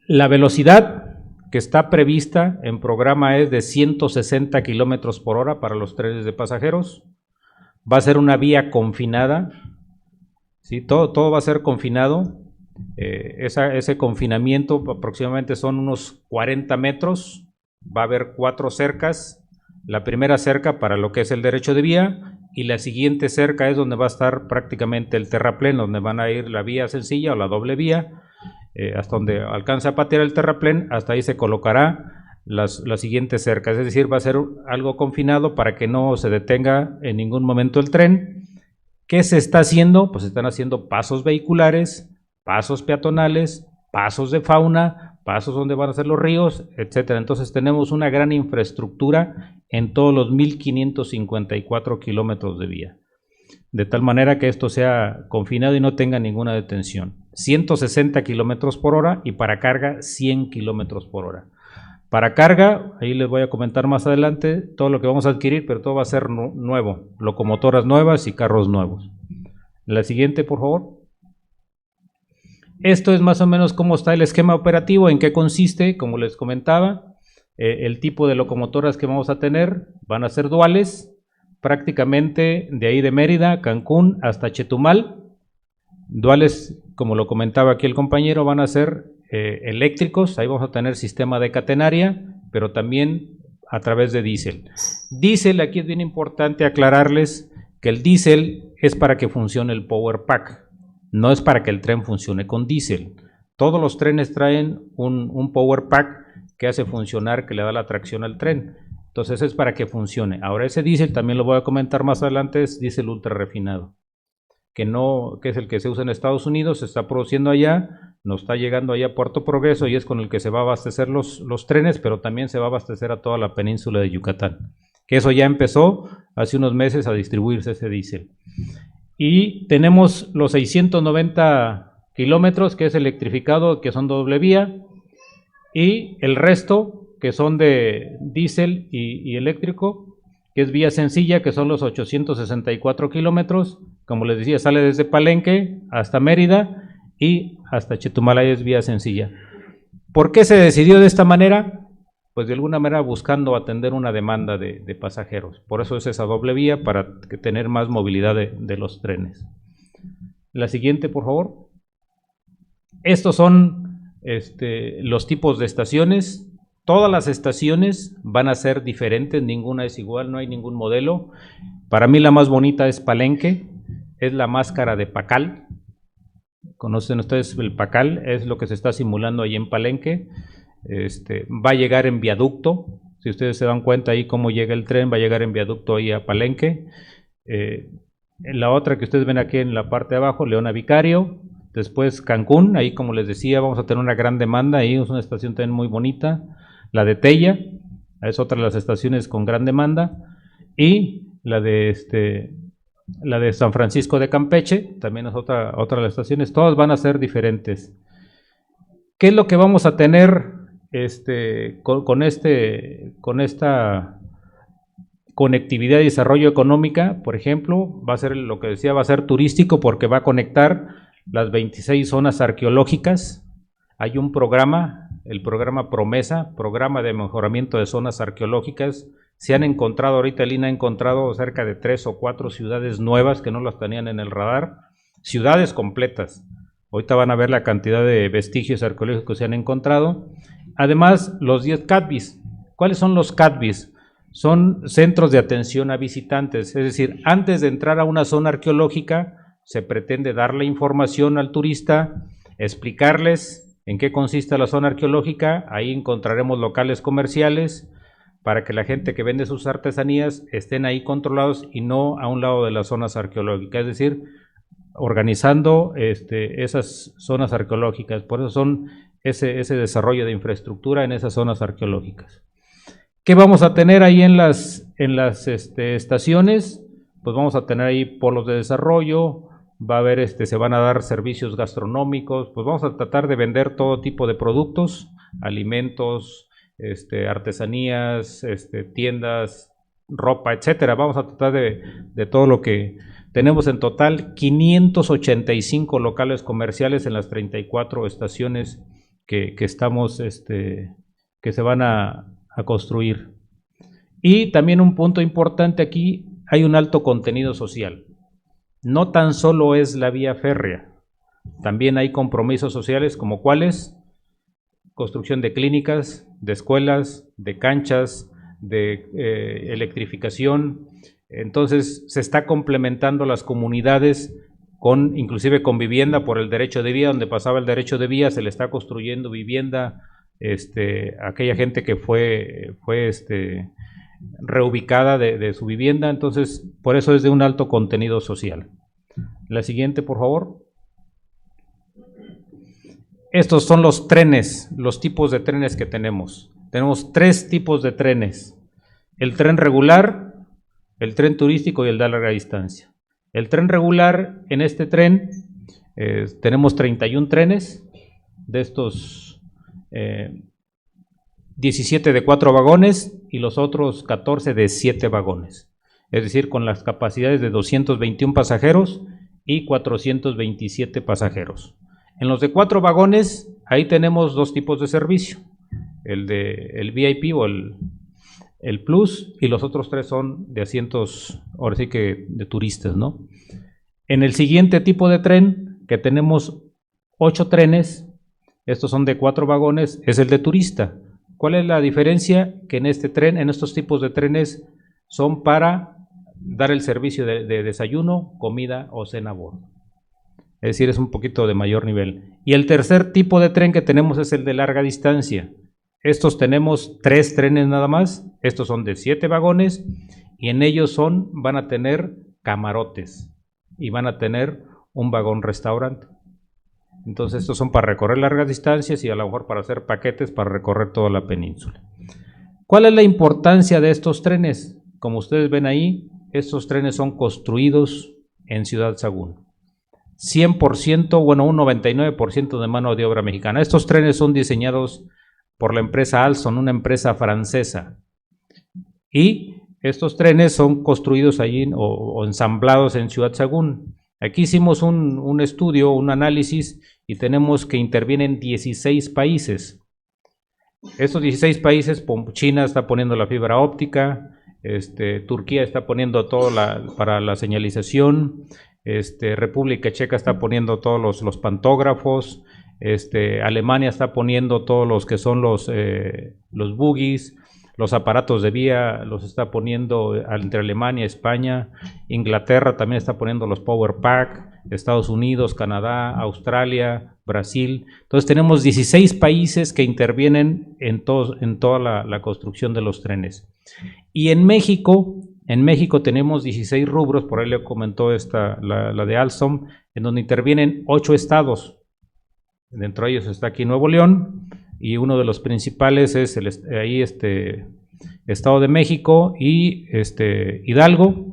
La velocidad que está prevista en programa es de 160 kilómetros por hora para los trenes de pasajeros. Va a ser una vía confinada, ¿sí? Todo va a ser confinado. Ese confinamiento aproximadamente son unos 40 metros. Va a haber 4 cercas. La primera cerca para lo que es el derecho de vía y la siguiente cerca es donde va a estar prácticamente el terraplén, donde van a ir la vía sencilla o la doble vía. Hasta donde alcance a patear el terraplén, hasta ahí se colocará la siguiente cerca, es decir, va a ser algo confinado para que no se detenga en ningún momento el tren. ¿Qué se está haciendo? Pues se están haciendo pasos vehiculares, pasos peatonales, pasos de fauna, pasos donde van a ser los ríos, etcétera. Entonces tenemos una gran infraestructura en todos los 1554 kilómetros de vía, de tal manera que esto sea confinado y no tenga ninguna detención. 160 kilómetros por hora y para carga 100 kilómetros por hora. Para carga, ahí les voy a comentar más adelante todo lo que vamos a adquirir, pero todo va a ser nuevo, locomotoras nuevas y carros nuevos. La siguiente, por favor. Esto es más o menos cómo está el esquema operativo, en qué consiste, como les comentaba. El tipo de locomotoras que vamos a tener van a ser duales, prácticamente de ahí de Mérida, Cancún hasta Chetumal. Duales, como lo comentaba aquí el compañero, van a ser eléctricos, ahí vamos a tener sistema de catenaria, pero también a través de diésel. Diésel, aquí es bien importante aclararles que el diésel es para que funcione el Power Pack, no es para que el tren funcione con diésel. Todos los trenes traen un Power Pack que hace funcionar, que le da la tracción al tren. Entonces es para que funcione. Ahora ese diésel, también lo voy a comentar más adelante, es diésel ultra refinado, que es el que se usa en Estados Unidos, se está produciendo allá, nos está llegando allá a Puerto Progreso y es con el que se va a abastecer los trenes, pero también se va a abastecer a toda la península de Yucatán, que eso ya empezó hace unos meses a distribuirse ese diésel. Y tenemos los 690 kilómetros que es electrificado, que son doble vía, y el resto que son de diésel y eléctrico, que es vía sencilla, que son los 864 kilómetros. Como les decía, sale desde Palenque hasta Mérida y hasta Chetumal, es vía sencilla. ¿Por qué se decidió de esta manera? Pues de alguna manera buscando atender una demanda de pasajeros. Por eso es esa doble vía, para tener más movilidad de los trenes. La siguiente, por favor. Estos son los tipos de estaciones. Todas las estaciones van a ser diferentes, ninguna es igual, no hay ningún modelo. Para mí la más bonita es Palenque, es la máscara de Pacal. ¿Conocen ustedes el Pacal? Es lo que se está simulando ahí en Palenque. Va a llegar en viaducto, si ustedes se dan cuenta ahí cómo llega el tren, va a llegar en viaducto ahí a Palenque. En la otra que ustedes ven aquí en la parte de abajo, Leona Vicario. Después Cancún, ahí como les decía, vamos a tener una gran demanda, ahí es una estación también muy bonita. La de Tella, es otra de las estaciones con gran demanda. Y la de San Francisco de Campeche, también es otra de las estaciones, todas van a ser diferentes. ¿Qué es lo que vamos a tener con esta conectividad y desarrollo económica? Por ejemplo, va a ser lo que decía, va a ser turístico, porque va a conectar las 26 zonas arqueológicas. Hay un programa, el programa Promesa, Programa de Mejoramiento de Zonas Arqueológicas, Se han encontrado, ahorita el INA ha encontrado cerca de 3 o 4 ciudades nuevas que no las tenían en el radar, ciudades completas. Ahorita van a ver la cantidad de vestigios arqueológicos que se han encontrado. Además, los 10 CATBIS. ¿Cuáles son los CATBIS? Son centros de atención a visitantes, es decir, antes de entrar a una zona arqueológica, se pretende darle información al turista, explicarles en qué consiste la zona arqueológica. Ahí encontraremos locales comerciales para que la gente que vende sus artesanías estén ahí controlados y no a un lado de las zonas arqueológicas, es decir, organizando esas zonas arqueológicas. Por eso son ese desarrollo de infraestructura en esas zonas arqueológicas. ¿Qué vamos a tener ahí en las estaciones? Pues vamos a tener ahí polos de desarrollo, va a haber se van a dar servicios gastronómicos, pues vamos a tratar de vender todo tipo de productos, alimentos, artesanías, tiendas, ropa, etcétera. Vamos a tratar de todo lo que tenemos. En total 585 locales comerciales en las 34 estaciones que estamos, que se van a construir. Y también un punto importante aquí, hay un alto contenido social. No tan solo es la vía férrea, también hay compromisos sociales como cuáles: construcción de clínicas, de escuelas, de canchas, de electrificación. Entonces se está complementando las comunidades inclusive con vivienda por el derecho de vía. Donde pasaba el derecho de vía se le está construyendo vivienda aquella gente que fue reubicada de su vivienda. Entonces, por eso es de un alto contenido social. La siguiente, por favor. Estos son los trenes, los tipos de trenes que tenemos. Tenemos 3 tipos de trenes: el tren regular, el tren turístico y el de larga distancia. El tren regular, en este tren tenemos 31 trenes, de estos 17 de 4 vagones y los otros 14 de 7 vagones, es decir, con las capacidades de 221 pasajeros y 427 pasajeros. En los de 4 vagones, ahí tenemos 2 tipos de servicio: el VIP o el Plus, y los otros 3 son de asientos, ahora sí que de turistas, ¿no? En el siguiente tipo de tren, que tenemos 8 trenes, estos son de 4 vagones, es el de turista. ¿Cuál es la diferencia? Que en este tren, en estos tipos de trenes, son para dar el servicio de desayuno, comida o cena a bordo. Es decir, es un poquito de mayor nivel. Y el tercer tipo de tren que tenemos es el de larga distancia. Estos tenemos 3 trenes nada más. Estos son de 7 vagones y en ellos van a tener camarotes y van a tener un vagón restaurante. Entonces estos son para recorrer largas distancias y a lo mejor para hacer paquetes para recorrer toda la península. ¿Cuál es la importancia de estos trenes? Como ustedes ven ahí, estos trenes son construidos en Ciudad Sagún. 100%, bueno, un 99% de mano de obra mexicana. Estos trenes son diseñados por la empresa Alstom, una empresa francesa. Y estos trenes son construidos allí o ensamblados en Ciudad Sagún. Aquí hicimos un estudio, un análisis, y tenemos que intervienen 16 países. Estos 16 países, China está poniendo la fibra óptica, Turquía está poniendo todo para la señalización, República Checa está poniendo todos los pantógrafos, Alemania está poniendo todos los que son los buggies, los aparatos de vía los está poniendo entre Alemania, España, Inglaterra también está poniendo los Power Pack, Estados Unidos, Canadá, Australia, Brasil. Entonces tenemos 16 países que intervienen en toda la construcción de los trenes. Y en México tenemos 16 rubros, por ahí le comentó la de Alstom, en donde intervienen 8 estados. Dentro de ellos está aquí Nuevo León, y uno de los principales es Estado de México y Hidalgo,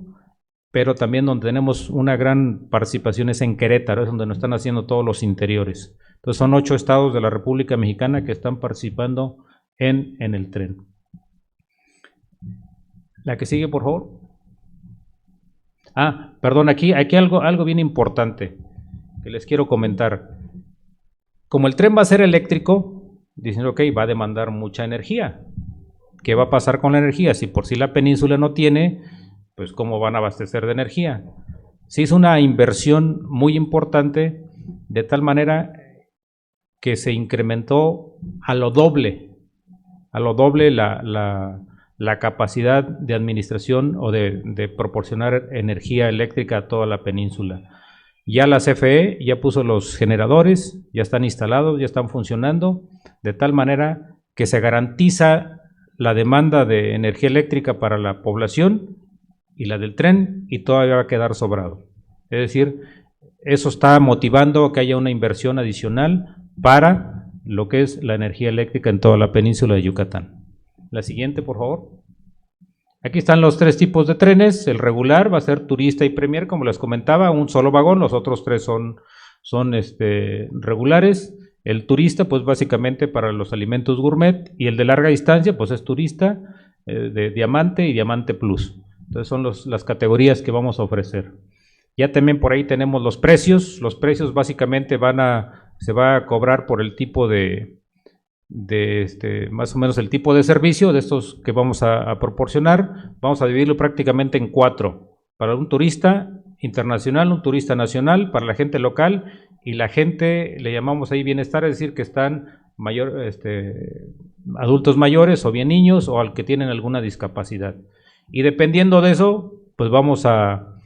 pero también donde tenemos una gran participación es en Querétaro, es donde nos están haciendo todos los interiores. Entonces son 8 estados de la República Mexicana que están participando en el tren. La que sigue, por favor. Perdón, aquí algo bien importante que les quiero comentar. Como el tren va a ser eléctrico, dicen, ok, va a demandar mucha energía. ¿qué va a pasar con la energía? Si por sí la península no tiene, pues ¿cómo van a abastecer de energía? Se hizo una inversión muy importante, de tal manera que se incrementó a lo doble la capacidad de administración o de proporcionar energía eléctrica a toda la península. Ya la CFE ya puso los generadores, ya están instalados, ya están funcionando, de tal manera que se garantiza la demanda de energía eléctrica para la población y la del tren, y todavía va a quedar sobrado. Es decir, eso está motivando a que haya una inversión adicional para lo que es la energía eléctrica en toda la península de Yucatán. La siguiente, por favor. Aquí están los 3 tipos de trenes. El regular va a ser turista y premier, como les comentaba, un solo vagón, los otros 3 son regulares. El turista, pues básicamente para los alimentos gourmet, y el de larga distancia, pues es turista, de diamante y diamante plus. Entonces son las categorías que vamos a ofrecer. Ya también por ahí tenemos los precios. Los precios básicamente se va a cobrar por el tipo más o menos el tipo de servicio de estos que vamos a proporcionar. Vamos a dividirlo prácticamente en 4. Para un turista internacional, un turista nacional, para la gente local y la gente, le llamamos ahí bienestar, es decir, que están adultos mayores o bien niños o al que tienen alguna discapacidad. Y dependiendo de eso, pues vamos a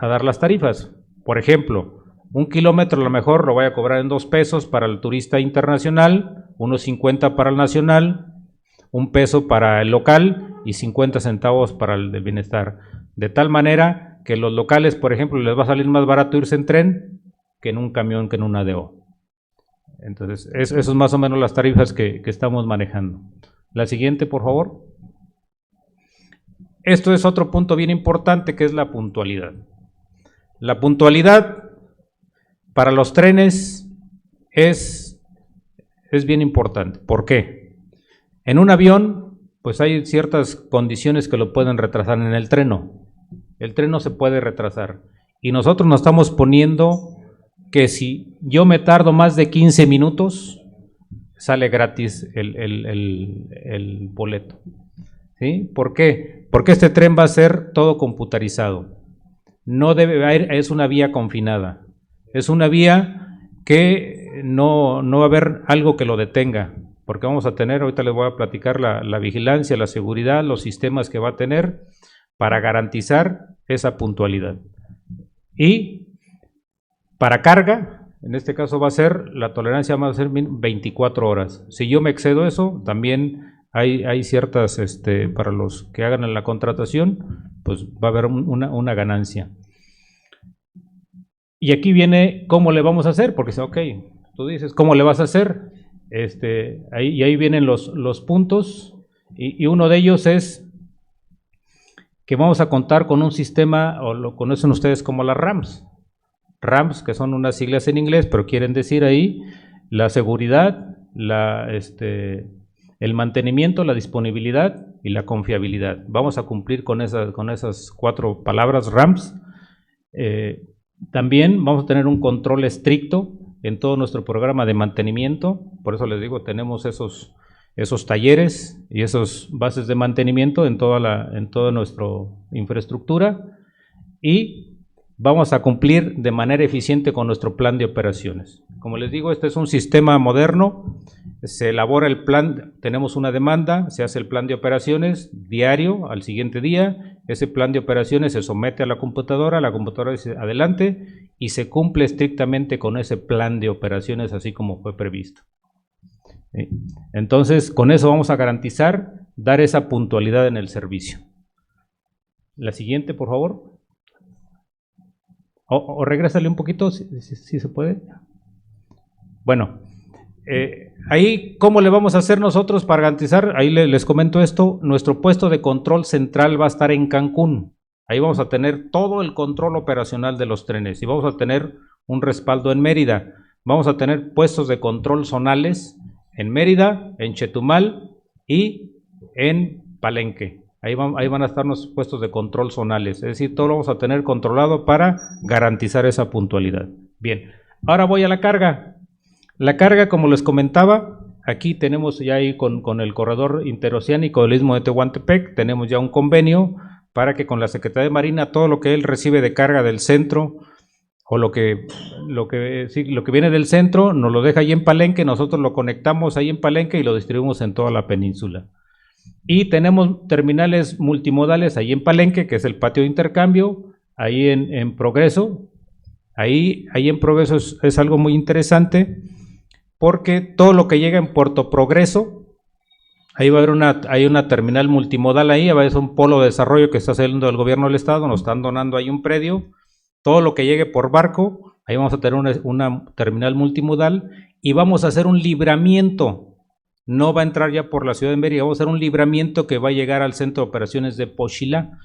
dar las tarifas. Por ejemplo, 1 kilómetro a lo mejor lo voy a cobrar en 2 pesos para el turista internacional, 1.50 para el nacional, 1 peso para el local y 50 centavos para el del bienestar. De tal manera que los locales, por ejemplo, les va a salir más barato irse en tren que en un camión, que en un ADO. Entonces, eso es más o menos las tarifas que estamos manejando. La siguiente, por favor. Esto es otro punto bien importante, que es la puntualidad. La puntualidad para los trenes es bien importante. ¿Por qué? En un avión, pues hay ciertas condiciones que lo pueden retrasar. En el tren no. El tren no se puede retrasar. Y nosotros nos estamos poniendo que si yo me tardo más de 15 minutos, sale gratis el boleto. ¿Sí? ¿Por qué? Porque este tren va a ser todo computarizado. No debe haber, es una vía confinada. Es una vía que no va a haber algo que lo detenga, porque vamos a tener, ahorita les voy a platicar la vigilancia, la seguridad, los sistemas que va a tener para garantizar esa puntualidad. Y para carga, en este caso va a ser, la tolerancia va a ser 24 horas. Si yo me excedo eso, también hay ciertas, para los que hagan la contratación, pues va a haber una ganancia. Y aquí viene cómo le vamos a hacer, porque ok, tú dices, ¿cómo le vas a hacer? Ahí vienen los puntos, y uno de ellos es que vamos a contar con un sistema, o lo conocen ustedes como las RAMs. RAMs, que son unas siglas en inglés, pero quieren decir ahí la seguridad, el mantenimiento, la disponibilidad y la confiabilidad. Vamos a cumplir con esas 4 palabras RAMs. También vamos a tener un control estricto en todo nuestro programa de mantenimiento. Por eso les digo, tenemos esos talleres y esas bases de mantenimiento en toda nuestra infraestructura, y vamos a cumplir de manera eficiente con nuestro plan de operaciones. Como les digo, este es un sistema moderno. Se elabora el plan, tenemos una demanda, se hace el plan de operaciones diario, al siguiente día, ese plan de operaciones se somete a la computadora dice adelante, y se cumple estrictamente con ese plan de operaciones así como fue previsto. Entonces, con eso vamos a garantizar dar esa puntualidad en el servicio. La siguiente, por favor. O regrésale un poquito, si se puede. Bueno, ahí, ¿cómo le vamos a hacer nosotros para garantizar? Ahí les comento esto. Nuestro puesto de control central va a estar en Cancún. Ahí vamos a tener todo el control operacional de los trenes, y vamos a tener un respaldo en Mérida. Vamos a tener puestos de control zonales en Mérida, en Chetumal y en Palenque. Ahí van a estar nuestros puestos de control zonales, es decir, todo lo vamos a tener controlado para garantizar esa puntualidad. Bien, ahora voy a la carga. La carga, como les comentaba, aquí tenemos ya ahí con el corredor interoceánico del Istmo de Tehuantepec, tenemos ya un convenio para que con la Secretaría de Marina todo lo que él recibe de carga del centro o lo que viene del centro nos lo deja ahí en Palenque, nosotros lo conectamos ahí en Palenque y lo distribuimos en toda la península. Y tenemos terminales multimodales ahí en Palenque, que es el patio de intercambio, ahí en Progreso. Ahí en Progreso es algo muy interesante porque todo lo que llega en Puerto Progreso, ahí va a haber hay una terminal multimodal ahí, va a haber un polo de desarrollo que está haciendo el gobierno del estado, nos están donando ahí un predio. Todo lo que llegue por barco, ahí vamos a tener una terminal multimodal y vamos a hacer un libramiento. No va a entrar ya por la ciudad de Mérida, vamos a hacer un libramiento que va a llegar al centro de operaciones de Pochilá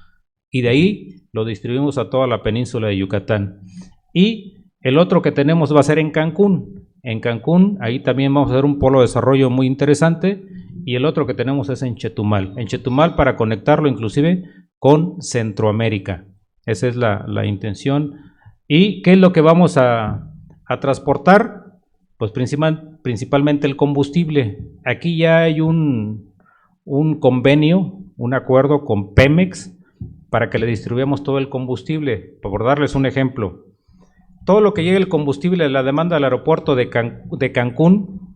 y de ahí lo distribuimos a toda la península de Yucatán. Y el otro que tenemos va a ser en Cancún. En Cancún, ahí también vamos a hacer un polo de desarrollo muy interesante y el otro que tenemos es en Chetumal. En Chetumal para conectarlo inclusive con Centroamérica. Esa es la intención. ¿Y qué es lo que vamos a transportar? Pues principalmente el combustible. Aquí ya hay un convenio, un acuerdo con Pemex para que le distribuyamos todo el combustible. Por darles un ejemplo, todo lo que llegue el combustible de la demanda del aeropuerto de Cancún,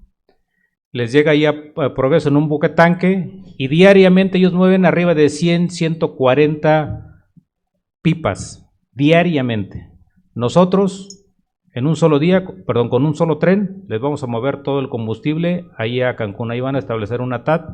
les llega ahí a Progreso en un buque tanque y diariamente ellos mueven arriba de 100, 140 pipas diariamente. Nosotros en un solo día, con un solo tren, les vamos a mover todo el combustible ahí a Cancún. Ahí van a establecer una TAT,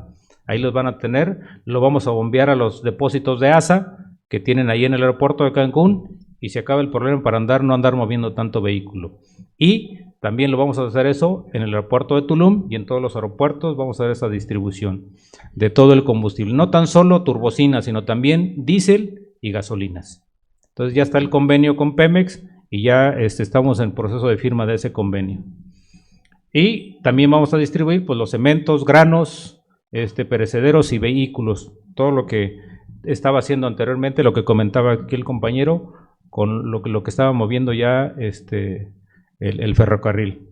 ahí los van a tener, lo vamos a bombear a los depósitos de ASA que tienen ahí en el aeropuerto de Cancún y se acaba el problema para no andar moviendo tanto vehículo. Y también lo vamos a hacer eso en el aeropuerto de Tulum y en todos los aeropuertos vamos a hacer esa distribución de todo el combustible. No tan solo turbocinas, sino también diésel y gasolinas. Entonces ya está el convenio con Pemex y ya estamos en proceso de firma de ese convenio. Y también vamos a distribuir pues los cementos, granos, perecederos y vehículos, todo lo que estaba haciendo anteriormente, lo que comentaba aquí el compañero, con lo que estaba moviendo ya el ferrocarril.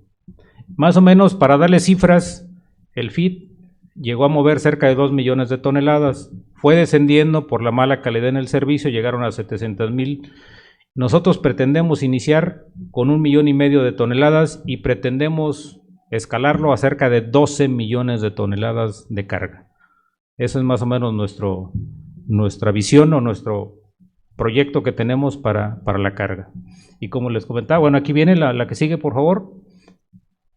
Más o menos, para darle cifras, el FIT llegó a mover cerca de 2 millones de toneladas, fue descendiendo por la mala calidad en el servicio, llegaron a 700,000. Nosotros pretendemos iniciar con 1,5 millones de toneladas y pretendemos escalarlo a cerca de 12 millones de toneladas de carga. Esa es más o menos nuestra visión o nuestro proyecto que tenemos para la carga. Y como les comentaba, bueno, aquí viene la que sigue, por favor.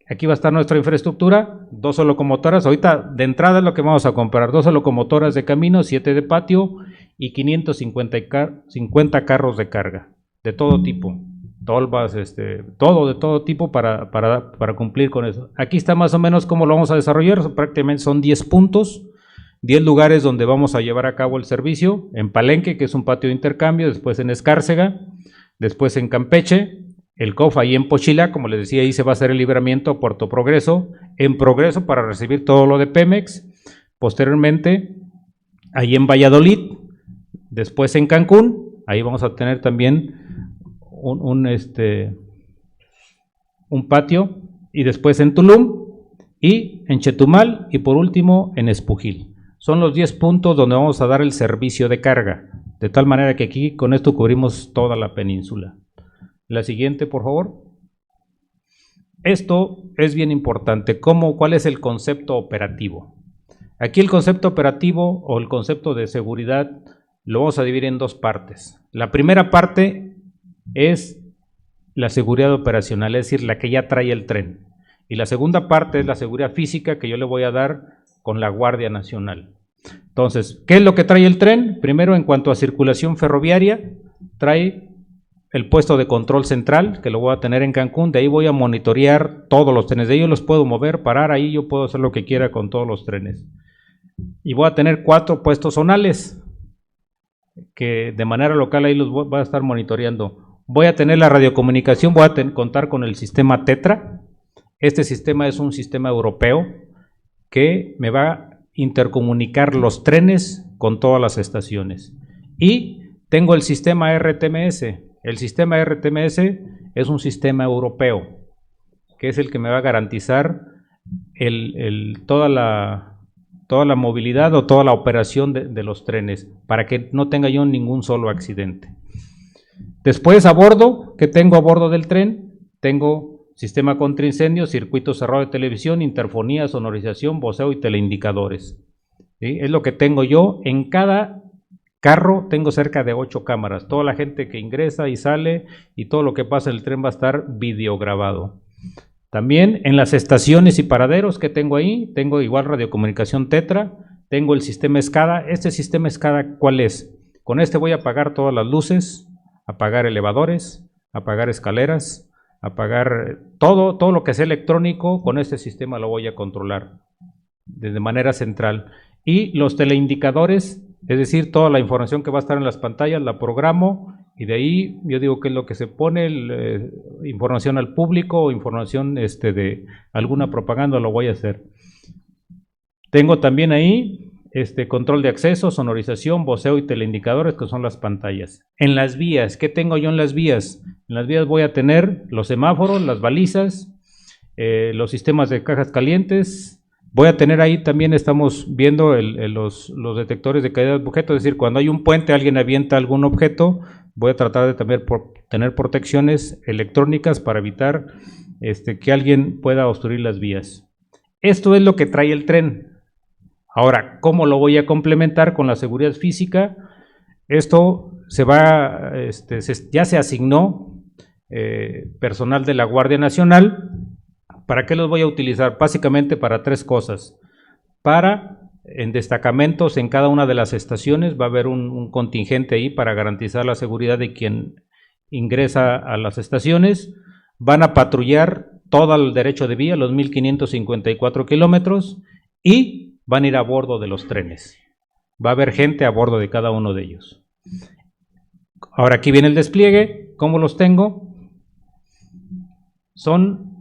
Aquí va a estar nuestra infraestructura, 2 locomotoras. Ahorita de entrada es lo que vamos a comprar, 2 locomotoras de camino, 7 de patio y 550 carros de carga, de todo tipo, tolvas, todo de todo tipo para cumplir con eso. Aquí está más o menos cómo lo vamos a desarrollar, prácticamente son 10 puntos, 10 lugares donde vamos a llevar a cabo el servicio, en Palenque, que es un patio de intercambio, después en Escárcega, después en Campeche, el COF ahí en Pochilá, como les decía, ahí se va a hacer el libramiento a Puerto Progreso, en Progreso para recibir todo lo de Pemex, posteriormente ahí en Valladolid, después en Cancún, ahí vamos a tener también un patio, y después en Tulum, y en Chetumal, y por último en Espujil. Son los 10 puntos donde vamos a dar el servicio de carga, de tal manera que aquí con esto cubrimos toda la península. La siguiente, por favor. Esto es bien importante. ¿Cuál es el concepto operativo? Aquí el concepto operativo o el concepto de seguridad lo vamos a dividir en 2 partes. La primera parte es la seguridad operacional, es decir, la que ya trae el tren. Y la segunda parte es la seguridad física que yo le voy a dar con la Guardia Nacional. Entonces, ¿qué es lo que trae el tren? Primero, en cuanto a circulación ferroviaria, trae el puesto de control central, que lo voy a tener en Cancún. De ahí voy a monitorear todos los trenes, de ahí yo los puedo mover, parar, ahí yo puedo hacer lo que quiera con todos los trenes. Y voy a tener 4 puestos zonales, que de manera local ahí los voy a estar monitoreando. Voy a tener la radiocomunicación, voy a contar con el sistema TETRA. Este sistema es un sistema europeo que me va a intercomunicar los trenes con todas las estaciones. Y tengo el sistema RTMS. El sistema RTMS es un sistema europeo, que es el que me va a garantizar toda la movilidad o toda la operación de los trenes, para que no tenga yo ningún solo accidente. Después, a bordo, ¿qué tengo a bordo del tren? Tengo sistema contra incendios, circuito cerrado de televisión, interfonía, sonorización, voceo y teleindicadores. ¿Sí? Es lo que tengo yo. En cada carro tengo cerca de 8 cámaras. Toda la gente que ingresa y sale y todo lo que pasa en el tren va a estar videograbado. También en las estaciones y paraderos que tengo ahí, tengo igual radiocomunicación Tetra, tengo el sistema SCADA. Este sistema SCADA, ¿cuál es? Con este voy a apagar todas las luces, apagar elevadores, apagar escaleras, apagar todo lo que sea electrónico. Con este sistema lo voy a controlar de manera central. Y los teleindicadores, es decir, toda la información que va a estar en las pantallas, la programo y de ahí yo digo que es lo que se pone, información al público o información de alguna propaganda, lo voy a hacer. Tengo también ahí control de acceso, sonorización, voceo y teleindicadores, que son las pantallas. En las vías, ¿qué tengo yo en las vías? En las vías voy a tener los semáforos, las balizas, los sistemas de cajas calientes. Voy a tener ahí también, estamos viendo los detectores de caída de objetos, es decir, cuando hay un puente, alguien avienta algún objeto, voy a tratar de también tener protecciones electrónicas para evitar que alguien pueda obstruir las vías. Esto es lo que trae el tren. Ahora, ¿cómo lo voy a complementar con la seguridad física? Esto se va, ya se asignó personal de la Guardia Nacional. ¿Para qué los voy a utilizar? Básicamente para 3 cosas. En destacamentos en cada una de las estaciones va a haber un contingente ahí para garantizar la seguridad de quien ingresa a las estaciones. Van a patrullar todo el derecho de vía, los 1554 kilómetros, y van a ir a bordo de los trenes. Va a haber gente a bordo de cada uno de ellos. Ahora aquí viene el despliegue. ¿Cómo los tengo?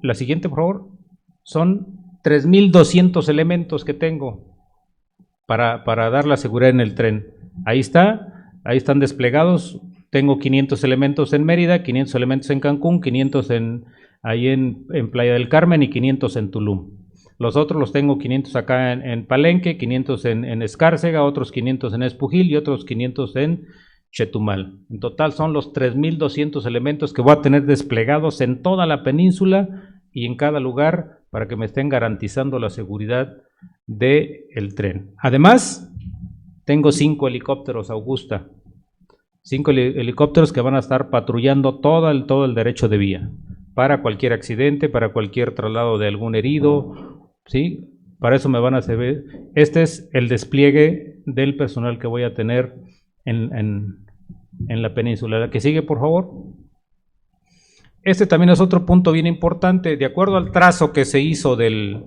La siguiente, por favor, son 3,200 elementos que tengo para dar la seguridad en el tren. Ahí están desplegados. Tengo 500 elementos en Mérida, 500 elementos en Cancún, 500 ahí en Playa del Carmen y 500 en Tulum. Los otros los tengo 500 acá en Palenque, 500 en Escárcega, otros 500 en Espujil y otros 500 en Chetumal. En total son los 3,200 elementos que voy a tener desplegados en toda la península y en cada lugar para que me estén garantizando la seguridad del tren. Además, tengo 5 helicópteros Augusta, 5 helicópteros que van a estar patrullando todo el derecho de vía, para cualquier accidente, para cualquier traslado de algún herido, ¿sí? Para eso me van a servir. Este es el despliegue del personal que voy a tener en la península. La que sigue, por favor. Este también es otro punto bien importante. De acuerdo al trazo que se hizo de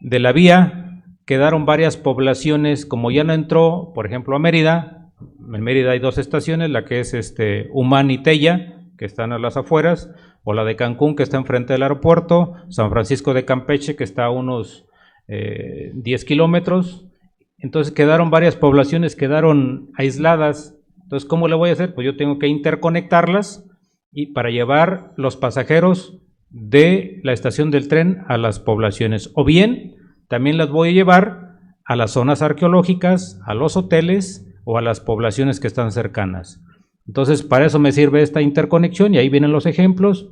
la vía, quedaron varias poblaciones, como ya no entró, por ejemplo, a Mérida. En Mérida hay 2 estaciones, la que es Humán y Tella, que están a las afueras, o la de Cancún, que está enfrente del aeropuerto, San Francisco de Campeche, que está a unos 10 kilómetros. Entonces quedaron varias poblaciones, quedaron aisladas. Entonces, ¿cómo le voy a hacer? Pues yo tengo que interconectarlas y para llevar los pasajeros de la estación del tren a las poblaciones. O bien, también las voy a llevar a las zonas arqueológicas, a los hoteles o a las poblaciones que están cercanas. Entonces, para eso me sirve esta interconexión y ahí vienen los ejemplos.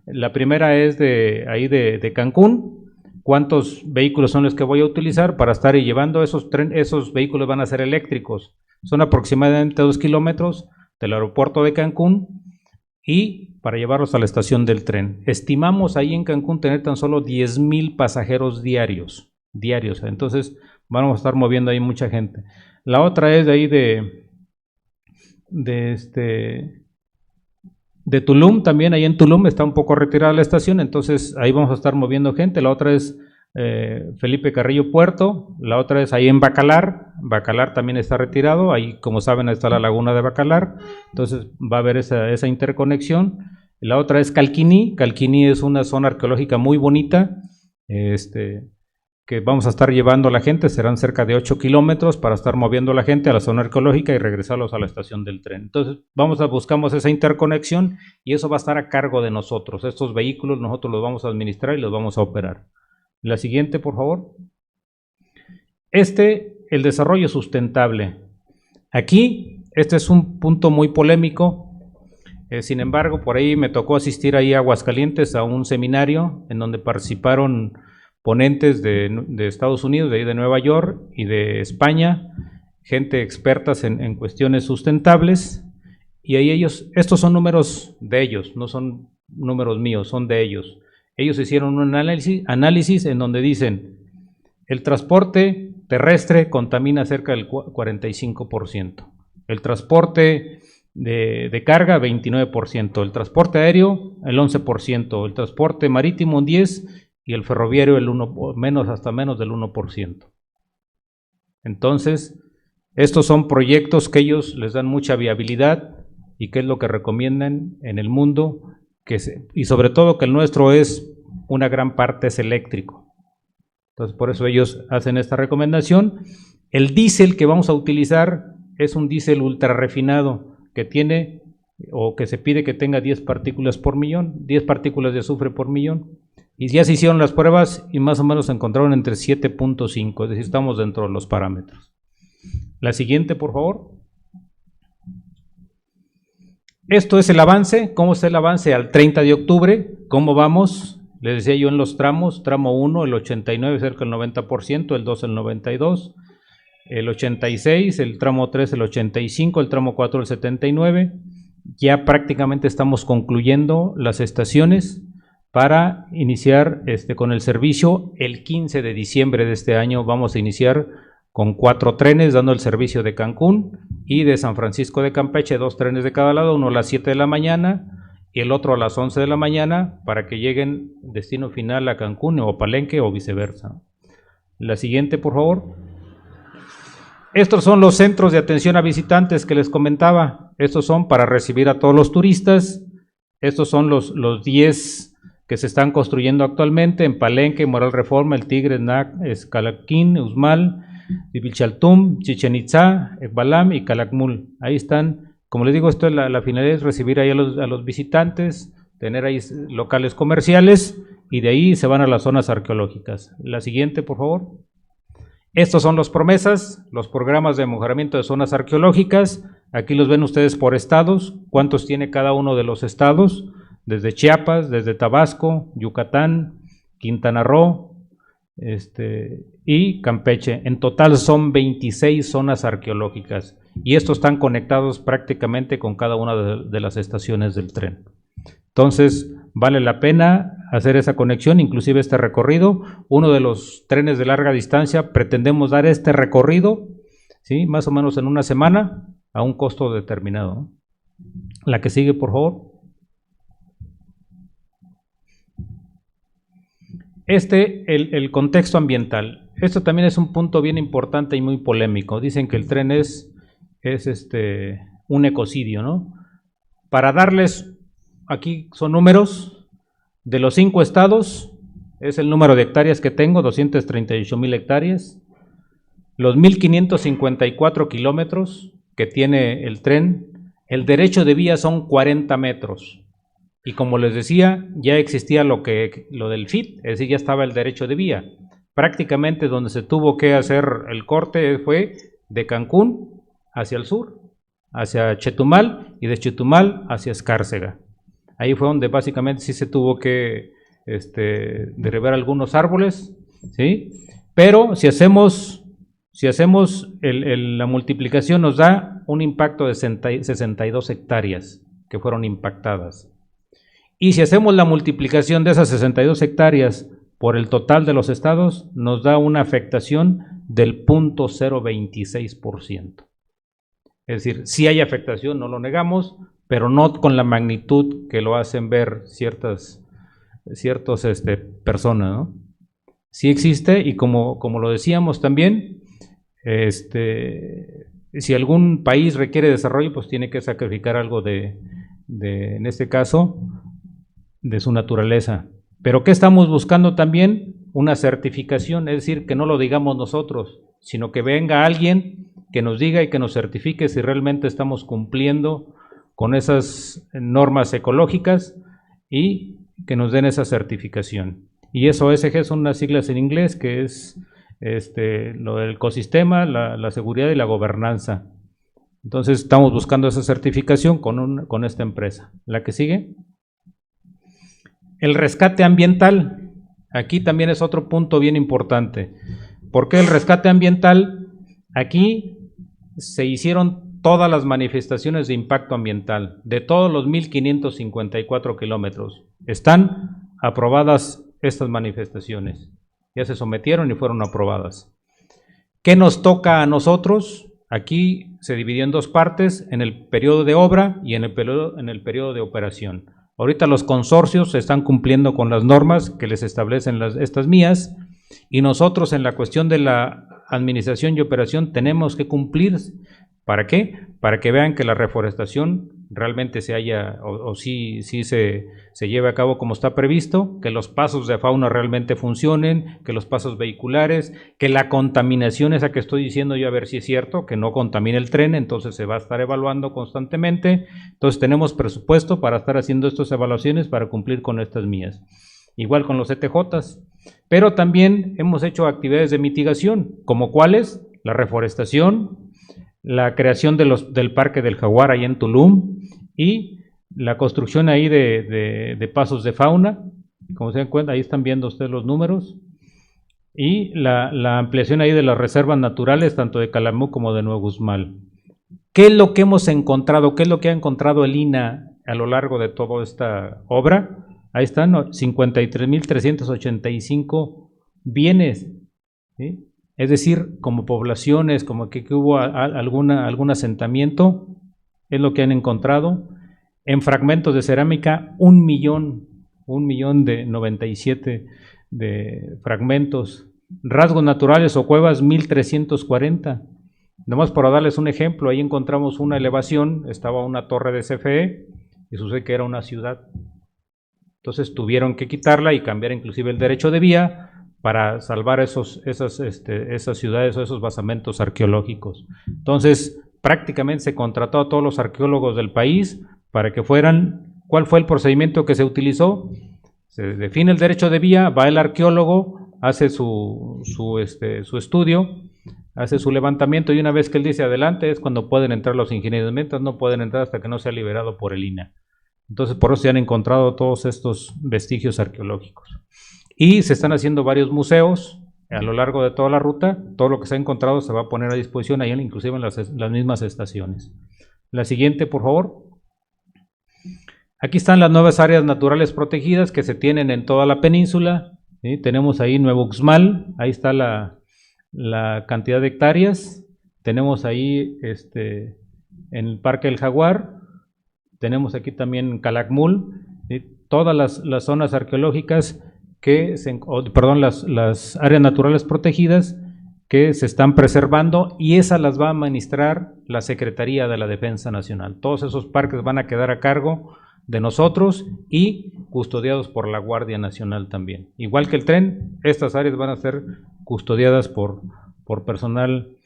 La primera es de Cancún. ¿Cuántos vehículos son los que voy a utilizar para estar llevando esos vehículos? Van a ser eléctricos. Son aproximadamente 2 kilómetros del aeropuerto de Cancún y para llevarlos a la estación del tren. Estimamos ahí en Cancún tener tan solo 10,000 pasajeros diarios. Entonces vamos a estar moviendo ahí mucha gente. La otra es de ahí de Tulum, también ahí en Tulum está un poco retirada la estación, entonces ahí vamos a estar moviendo gente. La otra es Felipe Carrillo Puerto, la otra es ahí en Bacalar también está retirado, ahí como saben está la laguna de Bacalar, entonces va a haber esa interconexión. La otra es Calquiní es una zona arqueológica muy bonita, que vamos a estar llevando a la gente, serán cerca de 8 kilómetros para estar moviendo a la gente a la zona arqueológica y regresarlos a la estación del tren. Entonces buscamos esa interconexión y eso va a estar a cargo de nosotros. Estos vehículos nosotros los vamos a administrar y los vamos a operar. La siguiente, por favor. El desarrollo sustentable. Aquí, este es un punto muy polémico. Sin embargo, por ahí me tocó asistir ahí a Aguascalientes a un seminario en donde participaron ponentes de Estados Unidos, de Nueva York y de España, gente expertas en cuestiones sustentables, y ahí estos son números de ellos, no son números míos, son de ellos. Ellos hicieron un análisis en donde dicen, el transporte terrestre contamina cerca del 45%, el transporte de carga 29%, el transporte aéreo el 11%, el transporte marítimo un 10% y el ferroviario hasta menos del 1%. Entonces, estos son proyectos que ellos les dan mucha viabilidad y que es lo que recomiendan en el mundo, y sobre todo que el nuestro una gran parte es eléctrico. Entonces, por eso ellos hacen esta recomendación. El diésel que vamos a utilizar es un diésel ultra refinado que tiene, o que se pide que tenga 10 partículas por millón, 10 partículas de azufre por millón. Y ya se hicieron las pruebas y más o menos se encontraron entre 7.5, es decir, estamos dentro de los parámetros. La siguiente, por favor. Esto es el avance. ¿Cómo está el avance al 30 de octubre? ¿Cómo vamos? Les decía yo en los tramos. Tramo 1, el 89, cerca del 90%, el 2, el 92%, el 86%, el tramo 3, el 85%, el tramo 4, el 79%. Ya prácticamente estamos concluyendo las estaciones para iniciar con el servicio. El 15 de diciembre de este año vamos a iniciar con 4 trenes dando el servicio de Cancún y de San Francisco de Campeche, 2 trenes de cada lado, uno a las 7 de la mañana y el otro a las 11 de la mañana, para que lleguen destino final a Cancún o Palenque o viceversa. La siguiente, por favor. Estos son los centros de atención a visitantes que les comentaba. Estos son para recibir a todos los turistas. Estos son los 10 que se están construyendo actualmente en Palenque, Moral Reforma, El Tigre, Nac, Escalaquín, Uxmal, Ibilchaltum, Chichen Itzá, Ekbalam y Calakmul. Ahí están. Como les digo, esto es la finalidad es recibir ahí a los visitantes, tener ahí locales comerciales y de ahí se van a las zonas arqueológicas. La siguiente, por favor. Estos son los promesas, los programas de mejoramiento de zonas arqueológicas. Aquí los ven ustedes por estados, cuántos tiene cada uno de los estados, desde Chiapas, desde Tabasco, Yucatán, Quintana Roo, y Campeche. En total son 26 zonas arqueológicas y estos están conectados prácticamente con cada una de las estaciones del tren. Entonces vale la pena hacer esa conexión, inclusive este recorrido. Uno de los trenes de larga distancia pretendemos dar este recorrido, ¿sí?, más o menos en una semana a un costo determinado. La que sigue, por favor. El contexto ambiental. Esto también es un punto bien importante y muy polémico. Dicen que el tren es un ecocidio, ¿no? Para darles, aquí son números, de los 5 estados, es el número de hectáreas que tengo, 238,000 hectáreas, los 1,554 kilómetros que tiene el tren, el derecho de vía son 40 metros. Y como les decía, ya existía lo del FIT, es decir, ya estaba el derecho de vía. Prácticamente donde se tuvo que hacer el corte fue de Cancún hacia el sur, hacia Chetumal, y de Chetumal hacia Escárcega. Ahí fue donde básicamente sí se tuvo que derribar algunos árboles, ¿sí? Pero si hacemos la multiplicación nos da un impacto de 62 hectáreas que fueron impactadas. Y si hacemos la multiplicación de esas 62 hectáreas por el total de los estados, nos da una afectación del 0.026%. Es decir, sí hay afectación, no lo negamos, pero no con la magnitud que lo hacen ver ciertas personas, ¿no? Sí existe, y como lo decíamos también, si algún país requiere desarrollo, pues tiene que sacrificar algo en este caso, de su naturaleza. Pero ¿qué estamos buscando también? Una certificación, es decir, que no lo digamos nosotros, sino que venga alguien que nos diga y que nos certifique si realmente estamos cumpliendo con esas normas ecológicas y que nos den esa certificación. Y ESG son unas siglas en inglés que es lo del ecosistema, la seguridad y la gobernanza. Entonces estamos buscando esa certificación con esta empresa. La que sigue. El rescate ambiental. Aquí también es otro punto bien importante. ¿Por qué el rescate ambiental? Aquí se hicieron todas las manifestaciones de impacto ambiental de todos los 1.554 kilómetros. Están aprobadas estas manifestaciones. Ya se sometieron y fueron aprobadas. ¿Qué nos toca a nosotros? Aquí se dividió en dos partes, en el periodo de obra y en el periodo de operación. Ahorita los consorcios están cumpliendo con las normas que les establecen estas MIAs, y nosotros en la cuestión de la administración y operación tenemos que cumplir. ¿Para qué? Para que vean que la reforestación realmente se lleve a cabo como está previsto, que los pasos de fauna realmente funcionen, que los pasos vehiculares, que la contaminación esa que estoy diciendo yo, a ver si es cierto, que no contamine el tren, entonces se va a estar evaluando constantemente. Entonces tenemos presupuesto para estar haciendo estas evaluaciones para cumplir con estas MIAs. Igual con los ETJs, pero también hemos hecho actividades de mitigación, como cuáles, la reforestación, la creación del Parque del Jaguar ahí en Tulum y la construcción ahí de pasos de fauna. Como se dan cuenta, ahí están viendo ustedes los números, y la ampliación ahí de las reservas naturales tanto de Calamú como de Nuevo Uxmal. ¿Qué es lo que hemos encontrado? ¿Qué es lo que ha encontrado el INAH a lo largo de toda esta obra? Ahí están 53.385 bienes, ¿sí? Es decir, como poblaciones, como que hubo algún asentamiento, es lo que han encontrado. En fragmentos de cerámica, 1.097.000 de fragmentos. Rasgos naturales o cuevas, 1.340. Nomás para darles un ejemplo, ahí encontramos una elevación, estaba una torre de CFE, y sucede que era una ciudad. Entonces tuvieron que quitarla y cambiar inclusive el derecho de vía para salvar esas ciudades o esos basamentos arqueológicos. Entonces, prácticamente se contrató a todos los arqueólogos del país para que fueran. ¿Cuál fue el procedimiento que se utilizó? Se define el derecho de vía, va el arqueólogo, hace su estudio, hace su levantamiento, y una vez que él dice adelante es cuando pueden entrar los ingenieros. Mientras no pueden entrar hasta que no sea liberado por el INAH. Entonces, por eso se han encontrado todos estos vestigios arqueológicos. Y se están haciendo varios museos a lo largo de toda la ruta. Todo lo que se ha encontrado se va a poner a disposición ahí, inclusive en las mismas estaciones. La siguiente, por favor. Aquí están las nuevas áreas naturales protegidas que se tienen en toda la península. ¿Sí? Tenemos ahí Nuevo Uxmal, ahí está la cantidad de hectáreas. Tenemos ahí en el Parque del Jaguar. Tenemos aquí también Calakmul, ¿sí? Todas las zonas arqueológicas las áreas naturales protegidas que se están preservando, y esas las va a administrar la Secretaría de la Defensa Nacional. Todos esos parques van a quedar a cargo de nosotros y custodiados por la Guardia Nacional también. Igual que el tren, estas áreas van a ser custodiadas por personal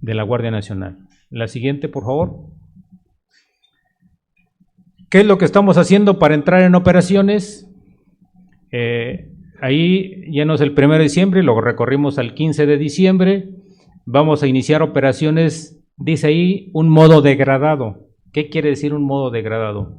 de la Guardia Nacional. La siguiente, por favor. ¿Qué es lo que estamos haciendo para entrar en operaciones? Ahí ya no es el 1 de diciembre, lo recorrimos al 15 de diciembre. Vamos a iniciar operaciones, dice ahí, un modo degradado. ¿Qué quiere decir un modo degradado?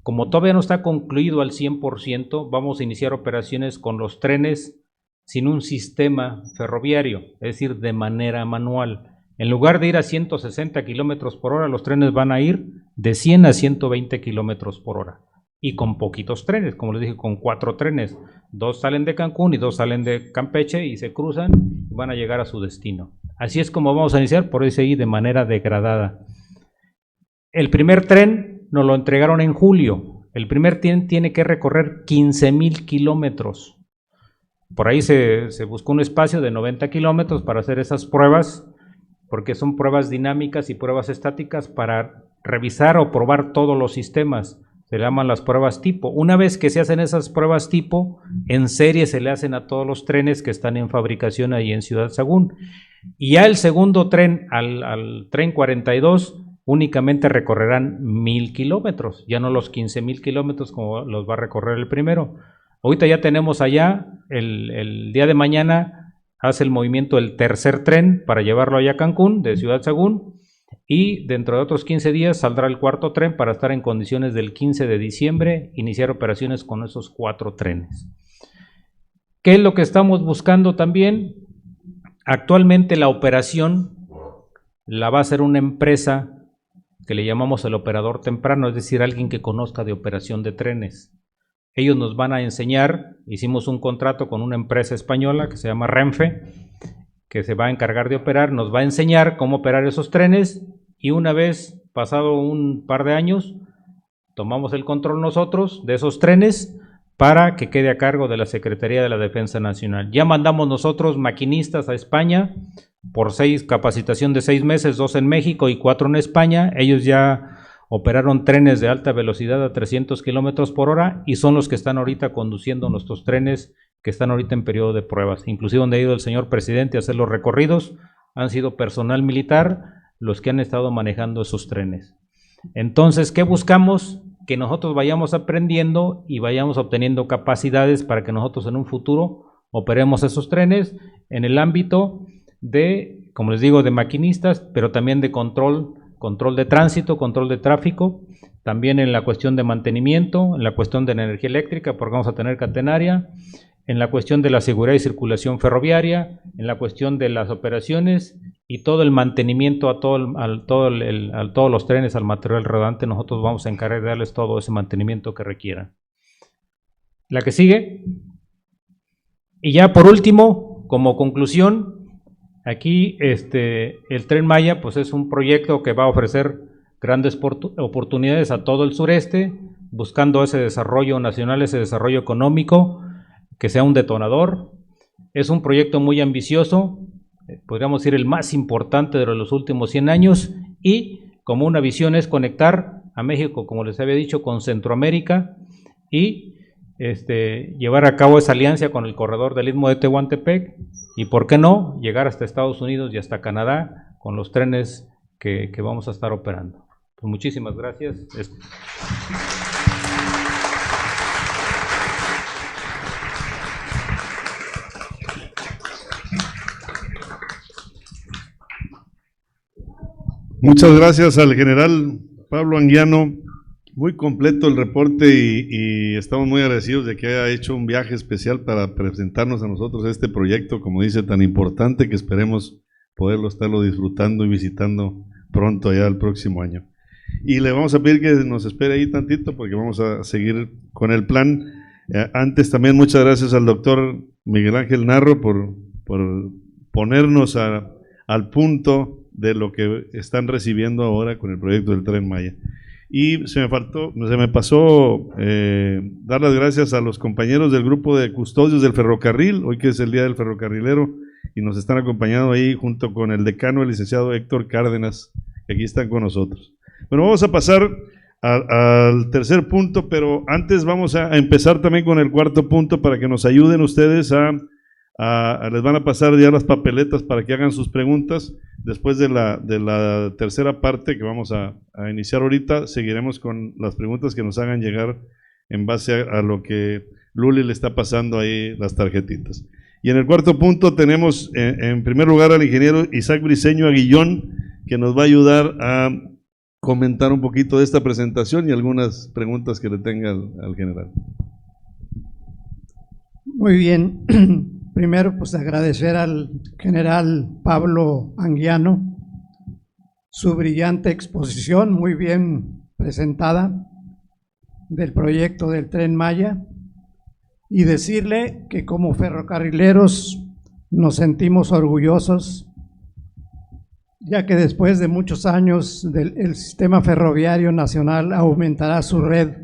Como todavía no está concluido al 100%, vamos a iniciar operaciones con los trenes sin un sistema ferroviario, es decir, de manera manual. En lugar de ir a 160 kilómetros por hora, los trenes van a ir de 100 a 120 kilómetros por hora. Y con poquitos trenes, como les dije, con 4 trenes. 2 salen de Cancún y 2 salen de Campeche y se cruzan y van a llegar a su destino. Así es como vamos a iniciar, por eso ahí de manera degradada. El primer tren nos lo entregaron en julio. El primer tren tiene que recorrer 15,000 kilómetros. Por ahí se buscó un espacio de 90 kilómetros para hacer esas pruebas, porque son pruebas dinámicas y pruebas estáticas para revisar o probar todos los sistemas. Se llaman las pruebas tipo. Una vez que se hacen esas pruebas tipo, en serie se le hacen a todos los trenes que están en fabricación ahí en Ciudad Sagún. Y ya el segundo tren, al tren 42, únicamente recorrerán 1,000 kilómetros, ya no los 15,000 kilómetros como los va a recorrer el primero. Ahorita ya tenemos allá, el día de mañana hace el movimiento el tercer tren para llevarlo allá a Cancún, de Ciudad Sagún, y dentro de otros 15 días saldrá el cuarto tren para estar en condiciones del 15 de diciembre, iniciar operaciones con esos 4 trenes. ¿Qué es lo que estamos buscando también? Actualmente la operación la va a hacer una empresa que le llamamos el operador temprano, es decir, alguien que conozca de operación de trenes. Ellos nos van a enseñar, hicimos un contrato con una empresa española que se llama Renfe, que se va a encargar de operar, nos va a enseñar cómo operar esos trenes, y una vez pasado un par de años, tomamos el control nosotros de esos trenes para que quede a cargo de la Secretaría de la Defensa Nacional. Ya mandamos nosotros maquinistas a España por capacitación de 6 meses, 2 en México y 4 en España. Ellos ya operaron trenes de alta velocidad a 300 kilómetros por hora y son los que están ahorita conduciendo nuestros trenes que están ahorita en periodo de pruebas. Inclusive donde ha ido el señor presidente a hacer los recorridos, han sido personal militar los que han estado manejando esos trenes. Entonces, ¿qué buscamos? Que nosotros vayamos aprendiendo y vayamos obteniendo capacidades para que nosotros en un futuro operemos esos trenes en el ámbito de, como les digo, de maquinistas, pero también de control de tránsito, control de tráfico, también en la cuestión de mantenimiento, en la cuestión de la energía eléctrica, porque vamos a tener catenaria, en la cuestión de la seguridad y circulación ferroviaria, en la cuestión de las operaciones y todo el mantenimiento a todos los trenes, al material rodante. Nosotros vamos a encargar de darles todo ese mantenimiento que requieran. La que sigue. Y ya por último, como conclusión, aquí el Tren Maya pues es un proyecto que va a ofrecer grandes oportunidades a todo el sureste, buscando ese desarrollo nacional, ese desarrollo económico, que sea un detonador. Es un proyecto muy ambicioso, podríamos decir el más importante de los últimos 100 años, y como una visión es conectar a México, como les había dicho, con Centroamérica y llevar a cabo esa alianza con el corredor del Istmo de Tehuantepec y, ¿por qué no?, llegar hasta Estados Unidos y hasta Canadá con los trenes que vamos a estar operando. Pues muchísimas gracias. Muchas gracias al general Pablo Anguiano. Muy completo el reporte y estamos muy agradecidos de que haya hecho un viaje especial para presentarnos a nosotros este proyecto, como dice, tan importante, que esperemos estarlo disfrutando y visitando pronto, allá el próximo año. Y le vamos a pedir que nos espere ahí tantito porque vamos a seguir con el plan. Antes también muchas gracias al doctor Miguel Ángel Narro por ponernos al punto de lo que están recibiendo ahora con el proyecto del Tren Maya. Y se me pasó dar las gracias a los compañeros del grupo de custodios del ferrocarril, hoy que es el Día del Ferrocarrilero, y nos están acompañando ahí junto con el decano, el licenciado Héctor Cárdenas, que aquí están con nosotros. Bueno, vamos a pasar al tercer punto, pero antes vamos a empezar también con el cuarto punto para que nos ayuden ustedes les van a pasar ya las papeletas para que hagan sus preguntas. Después de la tercera parte que vamos a iniciar ahorita, seguiremos con las preguntas que nos hagan llegar en base a lo que Luli le está pasando ahí las tarjetitas. Y en el cuarto punto tenemos en primer lugar al ingeniero Isaac Briceño Aguillón, que nos va a ayudar a comentar un poquito de esta presentación y algunas preguntas que le tenga al general. Muy bien. Primero, pues agradecer al general Pablo Anguiano su brillante exposición, muy bien presentada, del proyecto del Tren Maya, y decirle que como ferrocarrileros nos sentimos orgullosos, ya que después de muchos años el sistema ferroviario nacional aumentará su red,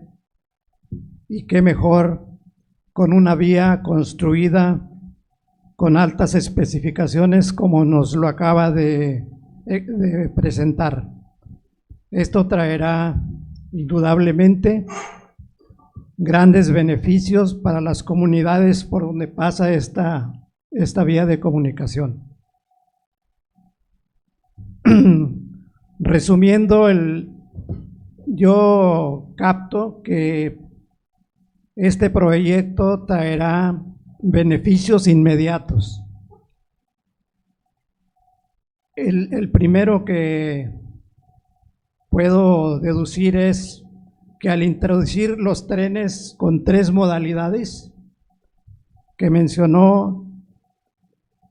y qué mejor con una vía construida con altas especificaciones como nos lo acaba de presentar. Esto traerá indudablemente grandes beneficios para las comunidades por donde pasa esta vía de comunicación. Resumiendo, yo capto que Este proyecto traerá beneficios inmediatos. El primero que puedo deducir es que al introducir los trenes con 3 modalidades que mencionó,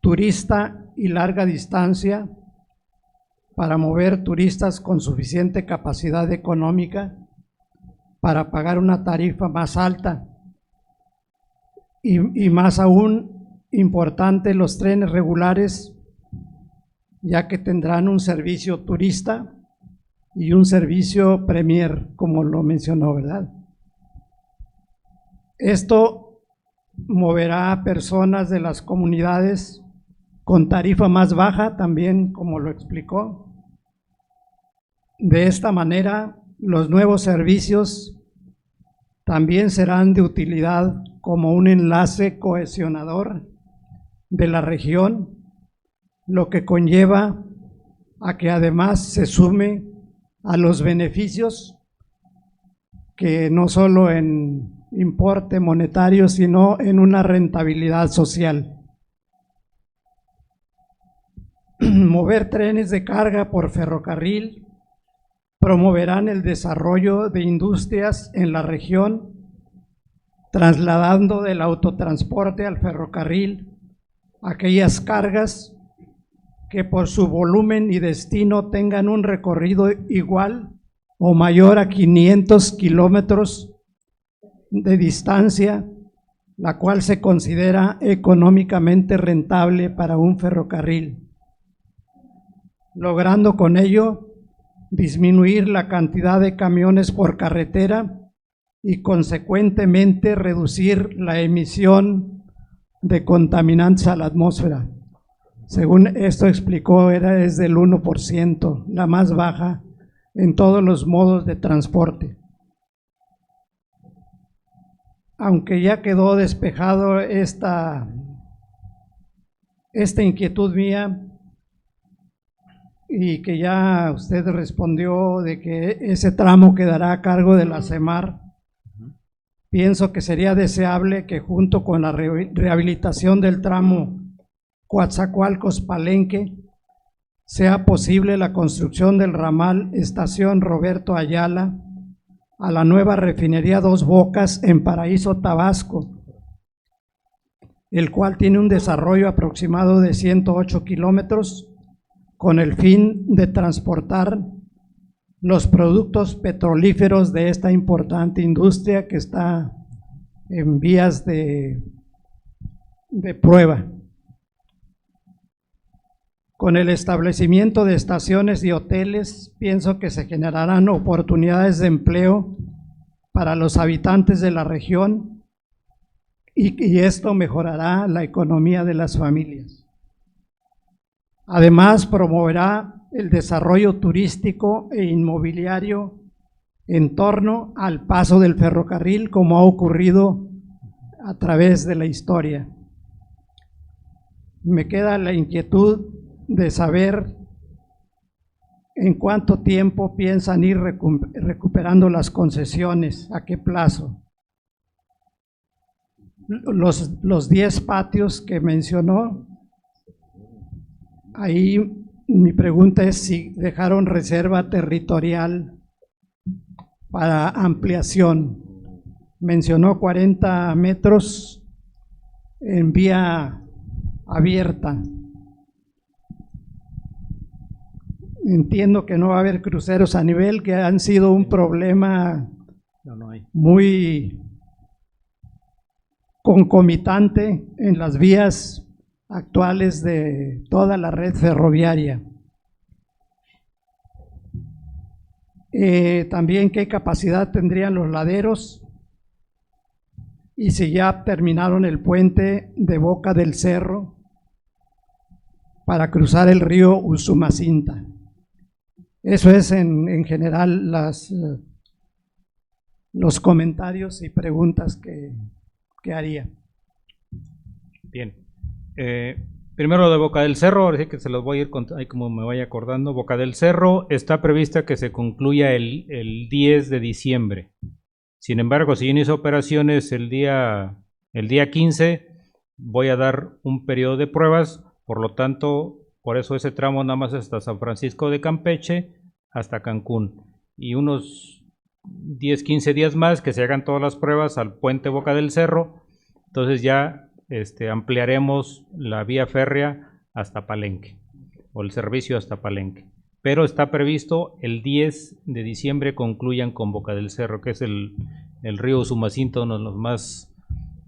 turista y larga distancia, para mover turistas con suficiente capacidad económica para pagar una tarifa más alta, y más aún importante, los trenes regulares, ya que tendrán un servicio turista y un servicio premier, como lo mencionó, ¿verdad? Esto moverá a personas de las comunidades con tarifa más baja, también como lo explicó. De esta manera, los nuevos servicios también serán de utilidad como un enlace cohesionador de la región, lo que conlleva a que además se sume a los beneficios que no solo en importe monetario, sino en una rentabilidad social. Mover trenes de carga por ferrocarril promoverán el desarrollo de industrias en la región, trasladando del autotransporte al ferrocarril aquellas cargas que por su volumen y destino tengan un recorrido igual o mayor a 500 kilómetros de distancia, la cual se considera económicamente rentable para un ferrocarril, logrando con ello disminuir la cantidad de camiones por carretera y consecuentemente reducir la emisión de contaminantes a la atmósfera. Según esto explicó, es del 1%, la más baja en todos los modos de transporte. Aunque ya quedó despejado esta inquietud mía, y que ya usted respondió de que ese tramo quedará a cargo de la CEMAR, pienso que sería deseable que junto con la rehabilitación del tramo Coatzacoalcos-Palenque sea posible la construcción del ramal Estación Roberto Ayala a la nueva refinería Dos Bocas en Paraíso, Tabasco, el cual tiene un desarrollo aproximado de 108 kilómetros, con el fin de transportar los productos petrolíferos de esta importante industria que está en vías de prueba. Con el establecimiento de estaciones y hoteles, pienso que se generarán oportunidades de empleo para los habitantes de la región y esto mejorará la economía de las familias. Además, promoverá el desarrollo turístico e inmobiliario en torno al paso del ferrocarril, como ha ocurrido a través de la historia. Me queda la inquietud de saber en cuánto tiempo piensan ir recuperando las concesiones, a qué plazo. Los 10 patios que mencionó, ahí mi pregunta es si dejaron reserva territorial para ampliación. Mencionó 40 metros en vía abierta. Entiendo que no va a haber cruceros a nivel, que han sido un problema muy concomitante en las vías actuales de toda la red ferroviaria. También qué capacidad tendrían los laderos y si ya terminaron el puente de Boca del Cerro para cruzar el río Usumacinta. Eso es en general los comentarios y preguntas que haría. Bien. Primero lo de Boca del Cerro, ahora sí que se los voy a ir ahí como me vaya acordando. Boca del Cerro está prevista que se concluya el 10 de diciembre. Sin embargo, si yo inicio operaciones el día 15, voy a dar un periodo de pruebas, por lo tanto, por eso ese tramo nada más hasta San Francisco de Campeche, hasta Cancún, y unos 10, 15 días más que se hagan todas las pruebas al puente Boca del Cerro. Entonces ya ampliaremos la vía férrea hasta Palenque, o el servicio hasta Palenque. Pero está previsto el 10 de diciembre concluyan con Boca del Cerro, que es el río Usumacinta, uno de los más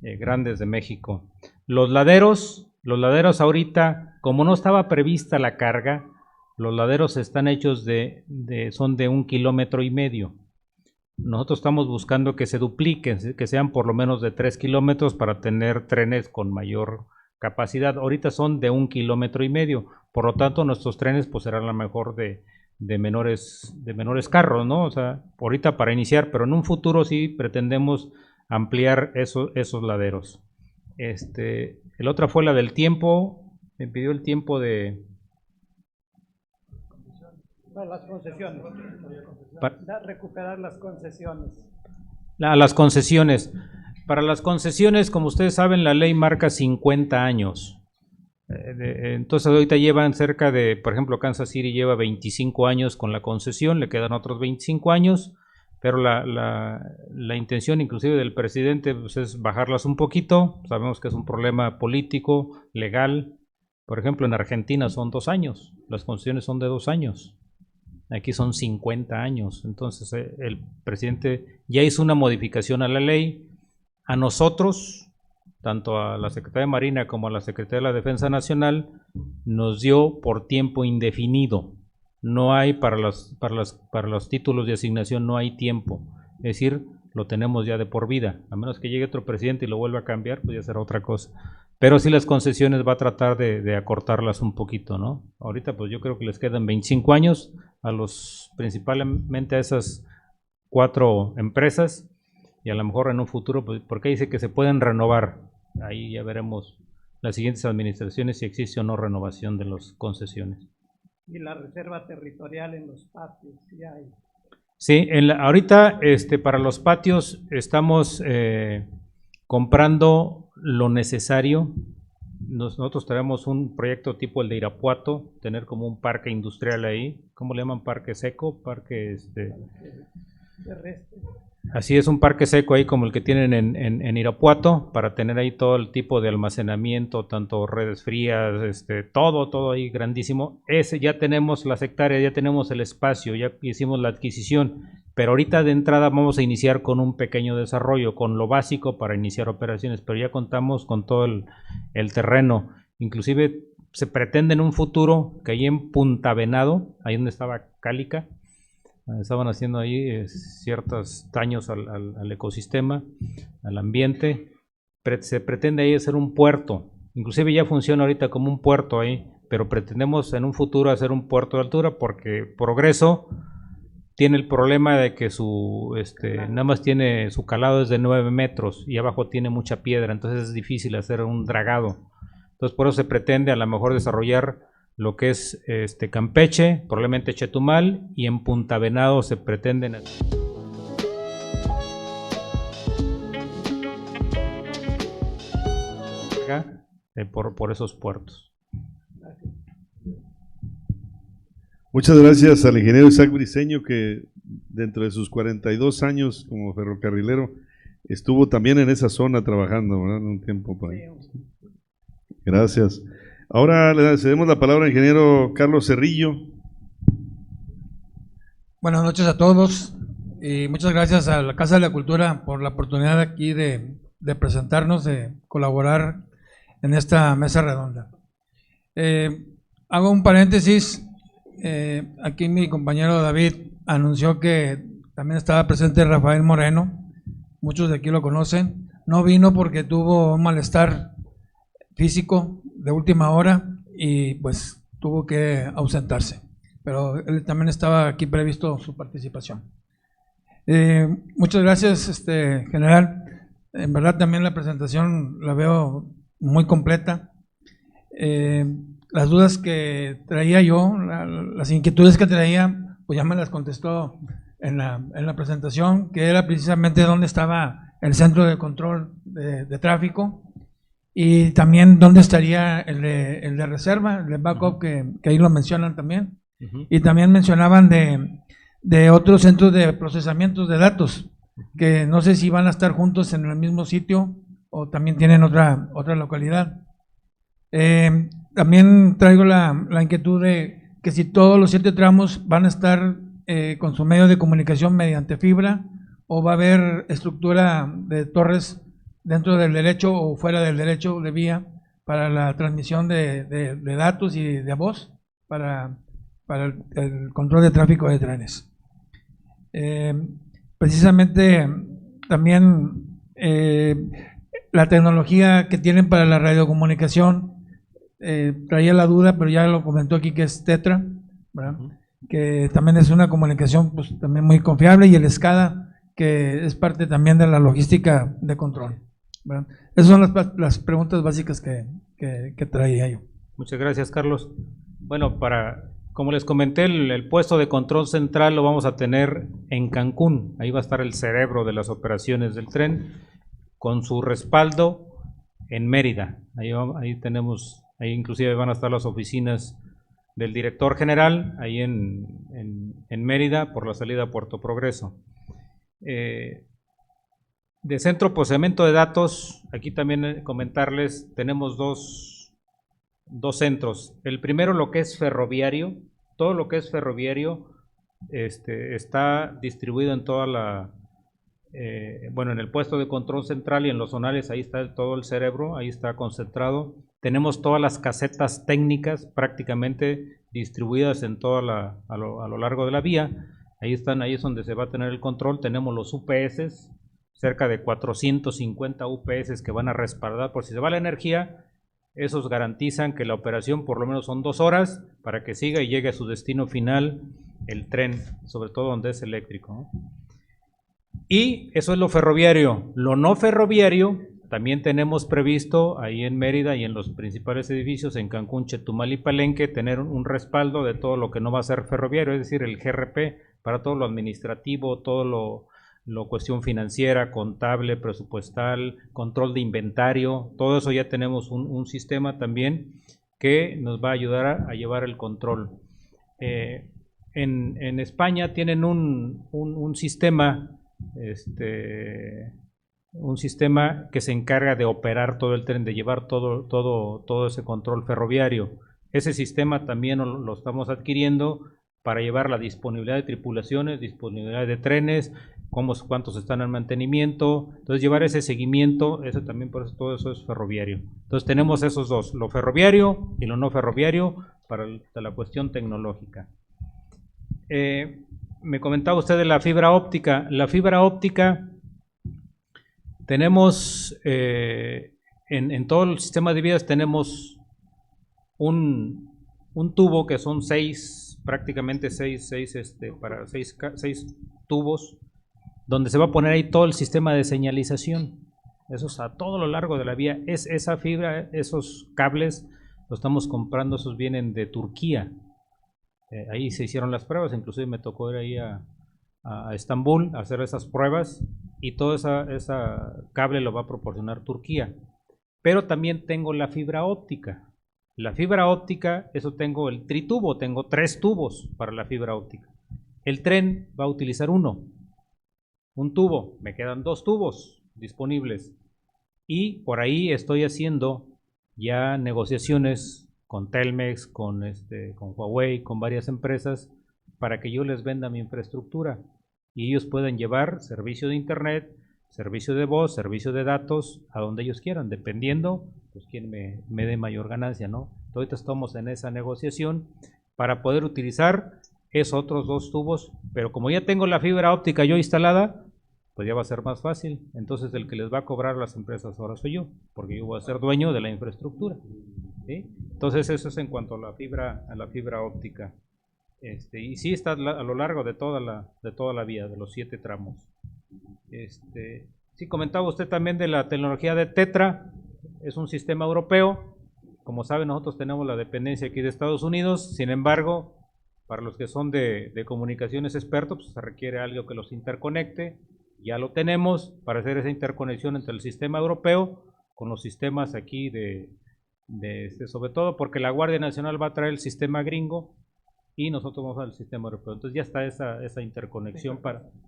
grandes de México. Los laderos ahorita, como no estaba prevista la carga, los laderos están hechos son de 1,5 kilómetros. Nosotros estamos buscando que se dupliquen, que sean por lo menos de 3 kilómetros para tener trenes con mayor capacidad. Ahorita son de 1,5 kilómetros, por lo tanto nuestros trenes pues serán a lo mejor de menores carros, ¿no? O sea, ahorita para iniciar, pero en un futuro sí pretendemos ampliar esos laderos. El otro fue la del tiempo, me pidió el tiempo de... Las concesiones. Recuperar las concesiones. Las concesiones. Para las concesiones, como ustedes saben, la ley marca 50 años. Entonces ahorita llevan cerca de, por ejemplo, Kansas City lleva 25 años con la concesión, le quedan otros 25 años, pero la intención inclusive del presidente pues, es bajarlas un poquito. Sabemos que es un problema político, legal. Por ejemplo, en Argentina son 2 años, las concesiones son de 2 años. Aquí son 50 años. Entonces el presidente ya hizo una modificación a la ley. A nosotros, tanto a la Secretaría de Marina como a la Secretaría de la Defensa Nacional, nos dio por tiempo indefinido. No hay para los títulos de asignación, no hay tiempo. Es decir, lo tenemos ya de por vida. A menos que llegue otro presidente y lo vuelva a cambiar, pues ya será otra cosa. Pero sí las concesiones va a tratar de acortarlas un poquito, ¿no? Ahorita pues yo creo que les quedan 25 años principalmente a esas 4 empresas, y a lo mejor en un futuro, pues, porque dice que se pueden renovar. Ahí ya veremos las siguientes administraciones si existe o no renovación de las concesiones. Y la reserva territorial en los patios, sí hay. Sí, ahorita para los patios estamos comprando lo necesario. Nosotros tenemos un proyecto tipo el de Irapuato, tener como un parque industrial ahí. ¿Cómo le llaman? Parque seco, parque terrestre. Así es, un parque seco ahí como el que tienen en Irapuato, para tener ahí todo el tipo de almacenamiento, tanto redes frías, todo ahí grandísimo. Ese ya tenemos las hectáreas, ya tenemos el espacio, ya hicimos la adquisición, pero ahorita de entrada vamos a iniciar con un pequeño desarrollo, con lo básico para iniciar operaciones, pero ya contamos con todo el terreno. Inclusive se pretende en un futuro que ahí en Punta Venado, ahí donde estaba Cálica, estaban haciendo ahí ciertos daños al ecosistema, al ambiente. Se pretende ahí hacer un puerto, inclusive ya funciona ahorita como un puerto ahí, pero pretendemos en un futuro hacer un puerto de altura, porque Progreso tiene el problema de que nada más tiene su calado es de 9 metros y abajo tiene mucha piedra, entonces es difícil hacer un dragado. Entonces por eso se pretende a lo mejor desarrollar lo que es Campeche, probablemente Chetumal, y en Punta Venado se pretenden por esos puertos. Muchas gracias al ingeniero Isaac Briceño, que dentro de sus 42 años como ferrocarrilero estuvo también en esa zona trabajando, ¿verdad? Un tiempo por ahí. Gracias. Ahora le cedemos la palabra al ingeniero Carlos Cerrillo. Buenas noches a todos y muchas gracias a la Casa de la Cultura por la oportunidad aquí de presentarnos, de colaborar en esta mesa redonda. Hago un paréntesis, aquí mi compañero David anunció que también estaba presente Rafael Moreno, muchos de aquí lo conocen, no vino porque tuvo un malestar físico de última hora y pues tuvo que ausentarse, pero él también estaba aquí previsto su participación. Muchas gracias, general. En verdad también la presentación la veo muy completa. Las dudas que traía yo, las inquietudes que traía, pues ya me las contestó en la presentación, que era precisamente donde estaba el centro de control de tráfico y también dónde estaría el de reserva, el de backup, que ahí lo mencionan también. Y también mencionaban de otros centros de procesamiento de datos, que no sé si van a estar juntos en el mismo sitio o también tienen otra localidad. También traigo la inquietud de que si todos los 7 tramos van a estar con su medio de comunicación mediante fibra, o va a haber estructura de torres dentro del derecho o fuera del derecho de vía para la transmisión de datos y de voz para el control de tráfico de trenes. Precisamente también la tecnología que tienen para la radiocomunicación, traía la duda, pero ya lo comentó aquí, que es Tetra, ¿verdad? Que también es una comunicación pues también muy confiable, y el SCADA, que es parte también de la logística de control, ¿verdad? Esas son las preguntas básicas que traía yo. Muchas gracias, Carlos. Bueno, como les comenté, el puesto de control central lo vamos a tener en Cancún. Ahí va a estar el cerebro de las operaciones del tren, con su respaldo en Mérida. Ahí tenemos, ahí inclusive van a estar las oficinas del director general, ahí en Mérida, por la salida a Puerto Progreso. De centro de procesamiento de datos, aquí también comentarles, tenemos dos centros. El primero, lo que es ferroviario. Todo lo que es ferroviario está distribuido en toda bueno, en el puesto de control central y en los zonales. Ahí está todo el cerebro, ahí está concentrado. Tenemos todas las casetas técnicas prácticamente distribuidas en toda a lo largo de la vía. Ahí están, ahí es donde se va a tener el control. Tenemos los UPS, cerca de 450 UPS que van a respaldar por si se va la energía. Esos garantizan que la operación por lo menos son 2 horas para que siga y llegue a su destino final el tren, sobre todo donde es eléctrico, ¿no? Y eso es lo ferroviario. Lo no ferroviario también tenemos previsto ahí en Mérida y en los principales edificios en Cancún, Chetumal y Palenque, tener un respaldo de todo lo que no va a ser ferroviario, es decir, el GRP para todo lo administrativo, todo lo cuestión financiera, contable, presupuestal, control de inventario. Todo eso ya tenemos un sistema también que nos va a ayudar a llevar el control. En España tienen un sistema, un sistema que se encarga de operar todo el tren, de llevar todo ese control ferroviario. Ese sistema también lo estamos adquiriendo para llevar la disponibilidad de tripulaciones, disponibilidad de trenes, cuántos están en mantenimiento. Entonces llevar ese seguimiento, eso también, por eso todo eso es ferroviario. Entonces tenemos esos dos, lo ferroviario y lo no ferroviario, para la cuestión tecnológica. Me comentaba usted de la fibra óptica. La fibra óptica tenemos en todo el sistema de vías tenemos un tubo que son prácticamente seis tubos, donde se va a poner ahí todo el sistema de señalización. Eso es a todo lo largo de la vía. Esa fibra, esos cables, los estamos comprando, esos vienen de Turquía. Ahí se hicieron las pruebas, inclusive me tocó ir ahí a Estambul a hacer esas pruebas, y todo esa cable lo va a proporcionar Turquía. Pero también tengo la fibra óptica. La fibra óptica, eso tengo el tritubo, tengo 3 tubos para la fibra óptica. El tren va a utilizar un tubo, me quedan 2 tubos disponibles. Y por ahí estoy haciendo ya negociaciones con Telmex, con Huawei, con varias empresas, para que yo les venda mi infraestructura y ellos puedan llevar servicio de internet, servicio de voz, servicio de datos a donde ellos quieran, dependiendo pues quién me dé mayor ganancia, ¿no? Ahorita estamos en esa negociación para poder utilizar esos otros 2 tubos, pero como ya tengo la fibra óptica yo instalada, pues ya va a ser más fácil. Entonces el que les va a cobrar a las empresas ahora soy yo, porque yo voy a ser dueño de la infraestructura, ¿sí? Entonces eso es en cuanto a la fibra óptica. Y sí está a lo largo de toda la vía, de los 7 tramos. Sí, comentaba usted también de la tecnología de Tetra. Es un sistema europeo. Como saben, nosotros tenemos la dependencia aquí de Estados Unidos. Sin embargo, Para los que son de comunicaciones expertos, pues se requiere algo que los interconecte. Ya lo tenemos para hacer esa interconexión entre el sistema europeo con los sistemas aquí sobre todo porque la Guardia Nacional va a traer el sistema gringo y nosotros vamos al sistema europeo. Entonces ya está esa interconexión,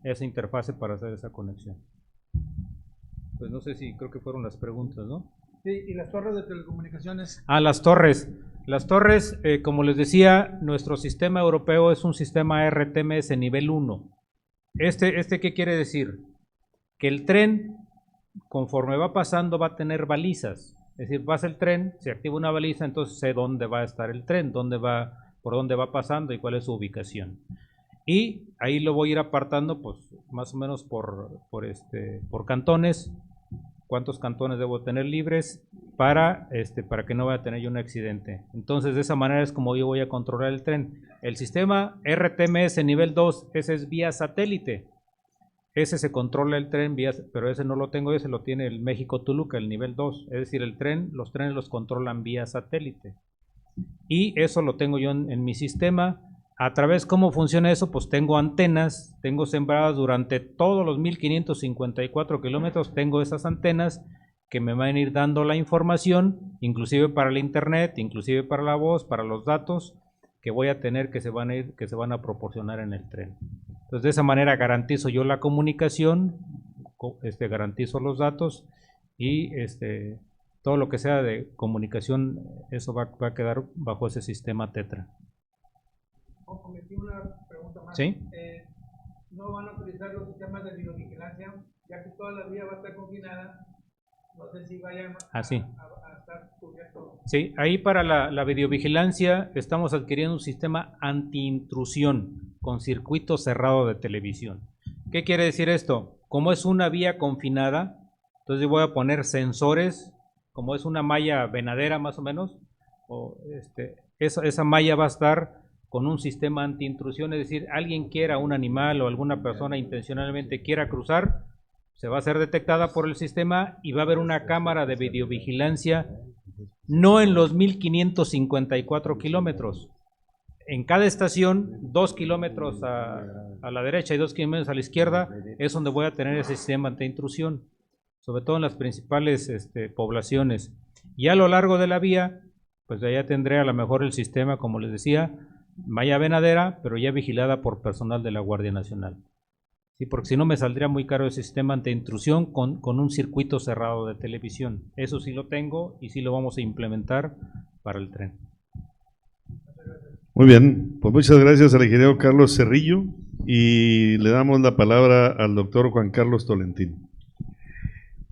esa interfase para hacer esa conexión. Pues no sé si creo que fueron las preguntas, ¿no? Sí, y las torres de telecomunicaciones. Las torres. Las torres, como les decía, nuestro sistema europeo es un sistema RTMS nivel 1. ¿Qué quiere decir? Que el tren, conforme va pasando, va a tener balizas. Es decir, pasa el tren, se activa una baliza, entonces sé dónde va a estar el tren, por dónde va pasando y cuál es su ubicación. Y ahí lo voy a ir apartando, pues, más o menos por cantones. Cuántos cantones debo tener libres para que no vaya a tener yo un accidente. Entonces, de esa manera es como yo voy a controlar el tren. El sistema RTMS nivel 2, ese es vía satélite. Ese se controla el tren, pero ese no lo tengo, ese lo tiene el México-Toluca, el nivel 2. Es decir, los trenes los controlan vía satélite. Y eso lo tengo yo en mi sistema. A través, ¿cómo funciona eso? Pues tengo antenas, tengo sembradas durante todos los 1554 kilómetros, tengo esas antenas que me van a ir dando la información, inclusive para el internet, inclusive para la voz, para los datos que voy a tener que se van a proporcionar en el tren. Entonces, de esa manera garantizo yo la comunicación, garantizo los datos y todo lo que sea de comunicación, eso va a quedar bajo ese sistema Tetra. Cometí una pregunta más. ¿Sí? ¿No van a utilizar los sistemas de videovigilancia, ya que toda la vía va a estar confinada? No sé si vayan a estar cubiertos. Sí, ahí para la videovigilancia estamos adquiriendo un sistema anti-intrusión con circuito cerrado de televisión. ¿Qué quiere decir esto? Como es una vía confinada, entonces voy a poner sensores, como es una malla venadera más o menos, esa malla va a estar con un sistema anti-intrusión, es decir, alguien quiera, un animal o alguna persona intencionalmente quiera cruzar, se va a ser detectada por el sistema y va a haber una cámara de videovigilancia, no en los 1554 kilómetros. En cada estación, 2 kilómetros a la derecha y 2 kilómetros a la izquierda, es donde voy a tener ese sistema anti-intrusión, sobre todo en las principales poblaciones. Y a lo largo de la vía, pues allá tendré a lo mejor el sistema, como les decía, malla venadera, pero ya vigilada por personal de la Guardia Nacional. Sí, porque si no me saldría muy caro el sistema anti-intrusión con un circuito cerrado de televisión. Eso sí lo tengo y sí lo vamos a implementar para el tren. Muy bien, pues muchas gracias al ingeniero Carlos Cerrillo y le damos la palabra al doctor Juan Carlos Tolentino.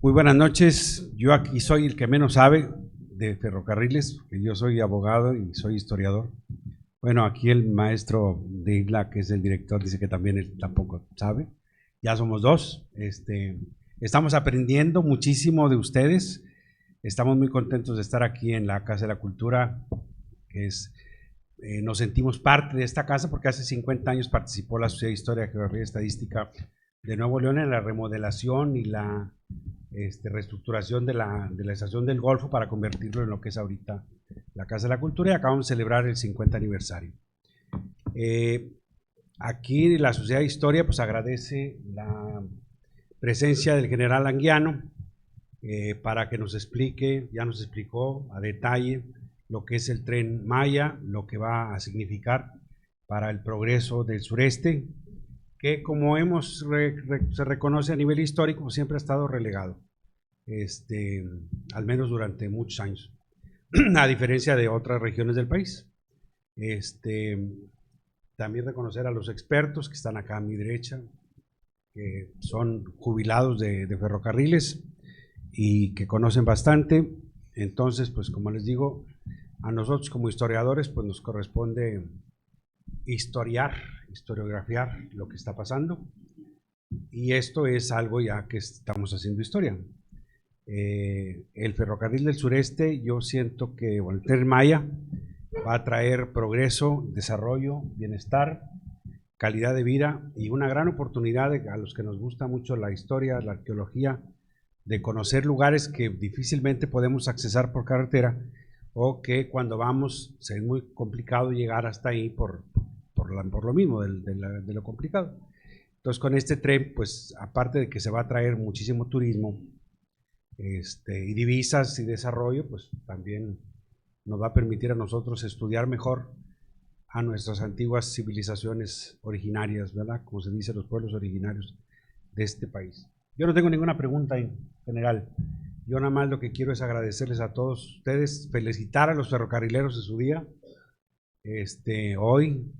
Muy buenas noches, yo aquí soy el que menos sabe de ferrocarriles, porque yo soy abogado y soy historiador. Bueno, aquí el maestro de Isla, que es el director, dice que también él tampoco sabe. Ya somos dos. Estamos aprendiendo muchísimo de ustedes. Estamos muy contentos de estar aquí en la Casa de la Cultura, que nos sentimos parte de esta casa porque hace 50 años participó la Sociedad de Historia, Geografía y Estadística de Nuevo León en la remodelación y la reestructuración de la Estación del Golfo para convertirlo en lo que es ahorita la Casa de la Cultura, y acabamos de celebrar el 50 aniversario. Aquí la Sociedad de Historia pues agradece la presencia del general Anguiano para que nos explique, ya nos explicó a detalle lo que es el Tren Maya, lo que va a significar para el progreso del sureste, que como se reconoce a nivel histórico, pues siempre ha estado relegado, al menos durante muchos años, a diferencia de otras regiones del país. También reconocer a los expertos que están acá a mi derecha, que son jubilados de ferrocarriles y que conocen bastante. Entonces, pues como les digo, a nosotros como historiadores pues nos corresponde historiografiar lo que está pasando, y esto es algo ya que estamos haciendo historia. El ferrocarril del sureste, yo siento que el Tren Maya va a traer progreso, desarrollo, bienestar, calidad de vida y una gran oportunidad a los que nos gusta mucho la historia, la arqueología, de conocer lugares que difícilmente podemos accesar por carretera, o que cuando vamos es muy complicado llegar hasta ahí por por lo mismo, de lo complicado. Entonces con este tren, pues aparte de que se va a traer muchísimo turismo y divisas y desarrollo, pues también nos va a permitir a nosotros estudiar mejor a nuestras antiguas civilizaciones originarias, ¿verdad? Como se dice, los pueblos originarios de este país. Yo no tengo ninguna pregunta en general. Yo nada más lo que quiero es agradecerles a todos ustedes, felicitar a los ferrocarrileros de su día. Hoy,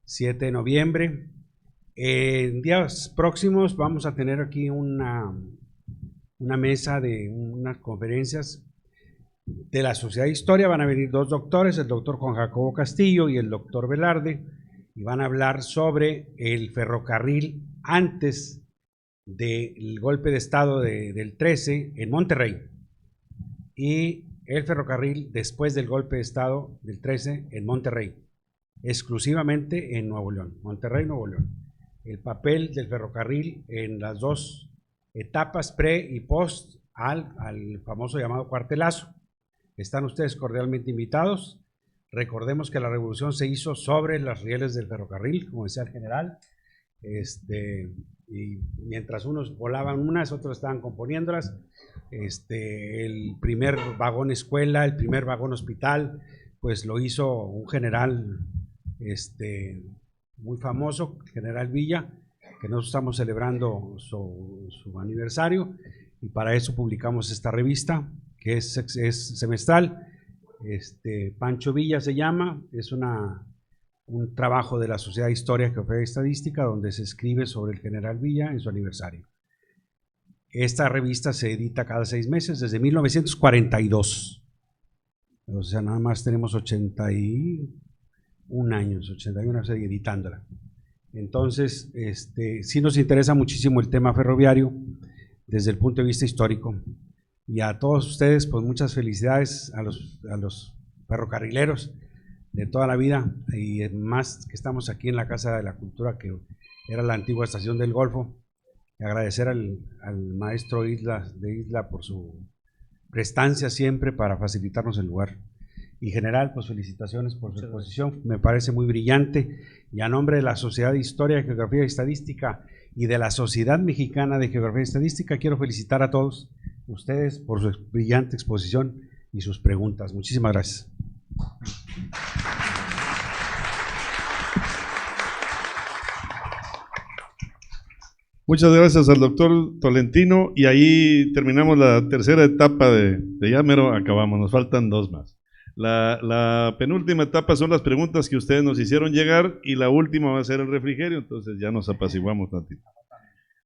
7 de noviembre. En días próximos vamos a tener aquí una mesa de unas conferencias de la Sociedad de Historia. Van a venir dos doctores, el doctor Juan Jacobo Castillo y el doctor Velarde, y van a hablar sobre el ferrocarril antes del golpe de estado del 13 en Monterrey y el ferrocarril después del golpe de estado del 13 en Monterrey, exclusivamente en Nuevo León, Monterrey, Nuevo León. El papel del ferrocarril en las dos etapas pre y post al famoso llamado cuartelazo. Están ustedes cordialmente invitados. Recordemos que la revolución se hizo sobre las rieles del ferrocarril, como decía el general, y mientras unos volaban unas, otros estaban componiéndolas. El primer vagón escuela, el primer vagón hospital, pues lo hizo un general muy famoso, el general Villa, que nosotros estamos celebrando su aniversario, y para eso publicamos esta revista, que es semestral. Pancho Villa se llama, es un trabajo de la Sociedad de Historia, Geografía y Estadística, donde se escribe sobre el general Villa en su aniversario. Esta revista se edita cada 6 meses, desde 1942. O sea, nada más tenemos 81 años, 81 años editándola. Entonces, sí nos interesa muchísimo el tema ferroviario desde el punto de vista histórico. Y a todos ustedes, pues muchas felicidades a los ferrocarrileros de toda la vida, y más que estamos aquí en la Casa de la Cultura, que era la antigua estación del Golfo. Y agradecer al maestro Isla por su prestancia siempre para facilitarnos el lugar. Y general, pues felicitaciones por su exposición, me parece muy brillante, y a nombre de la Sociedad de Historia, Geografía y Estadística y de la Sociedad Mexicana de Geografía y Estadística, quiero felicitar a todos ustedes por su brillante exposición y sus preguntas. Muchísimas gracias. Muchas gracias al doctor Tolentino, y ahí terminamos la tercera etapa de ya mero acabamos, nos faltan 2 más. La penúltima etapa son las preguntas que ustedes nos hicieron llegar, y la última va a ser el refrigerio, entonces ya nos apaciguamos tantito.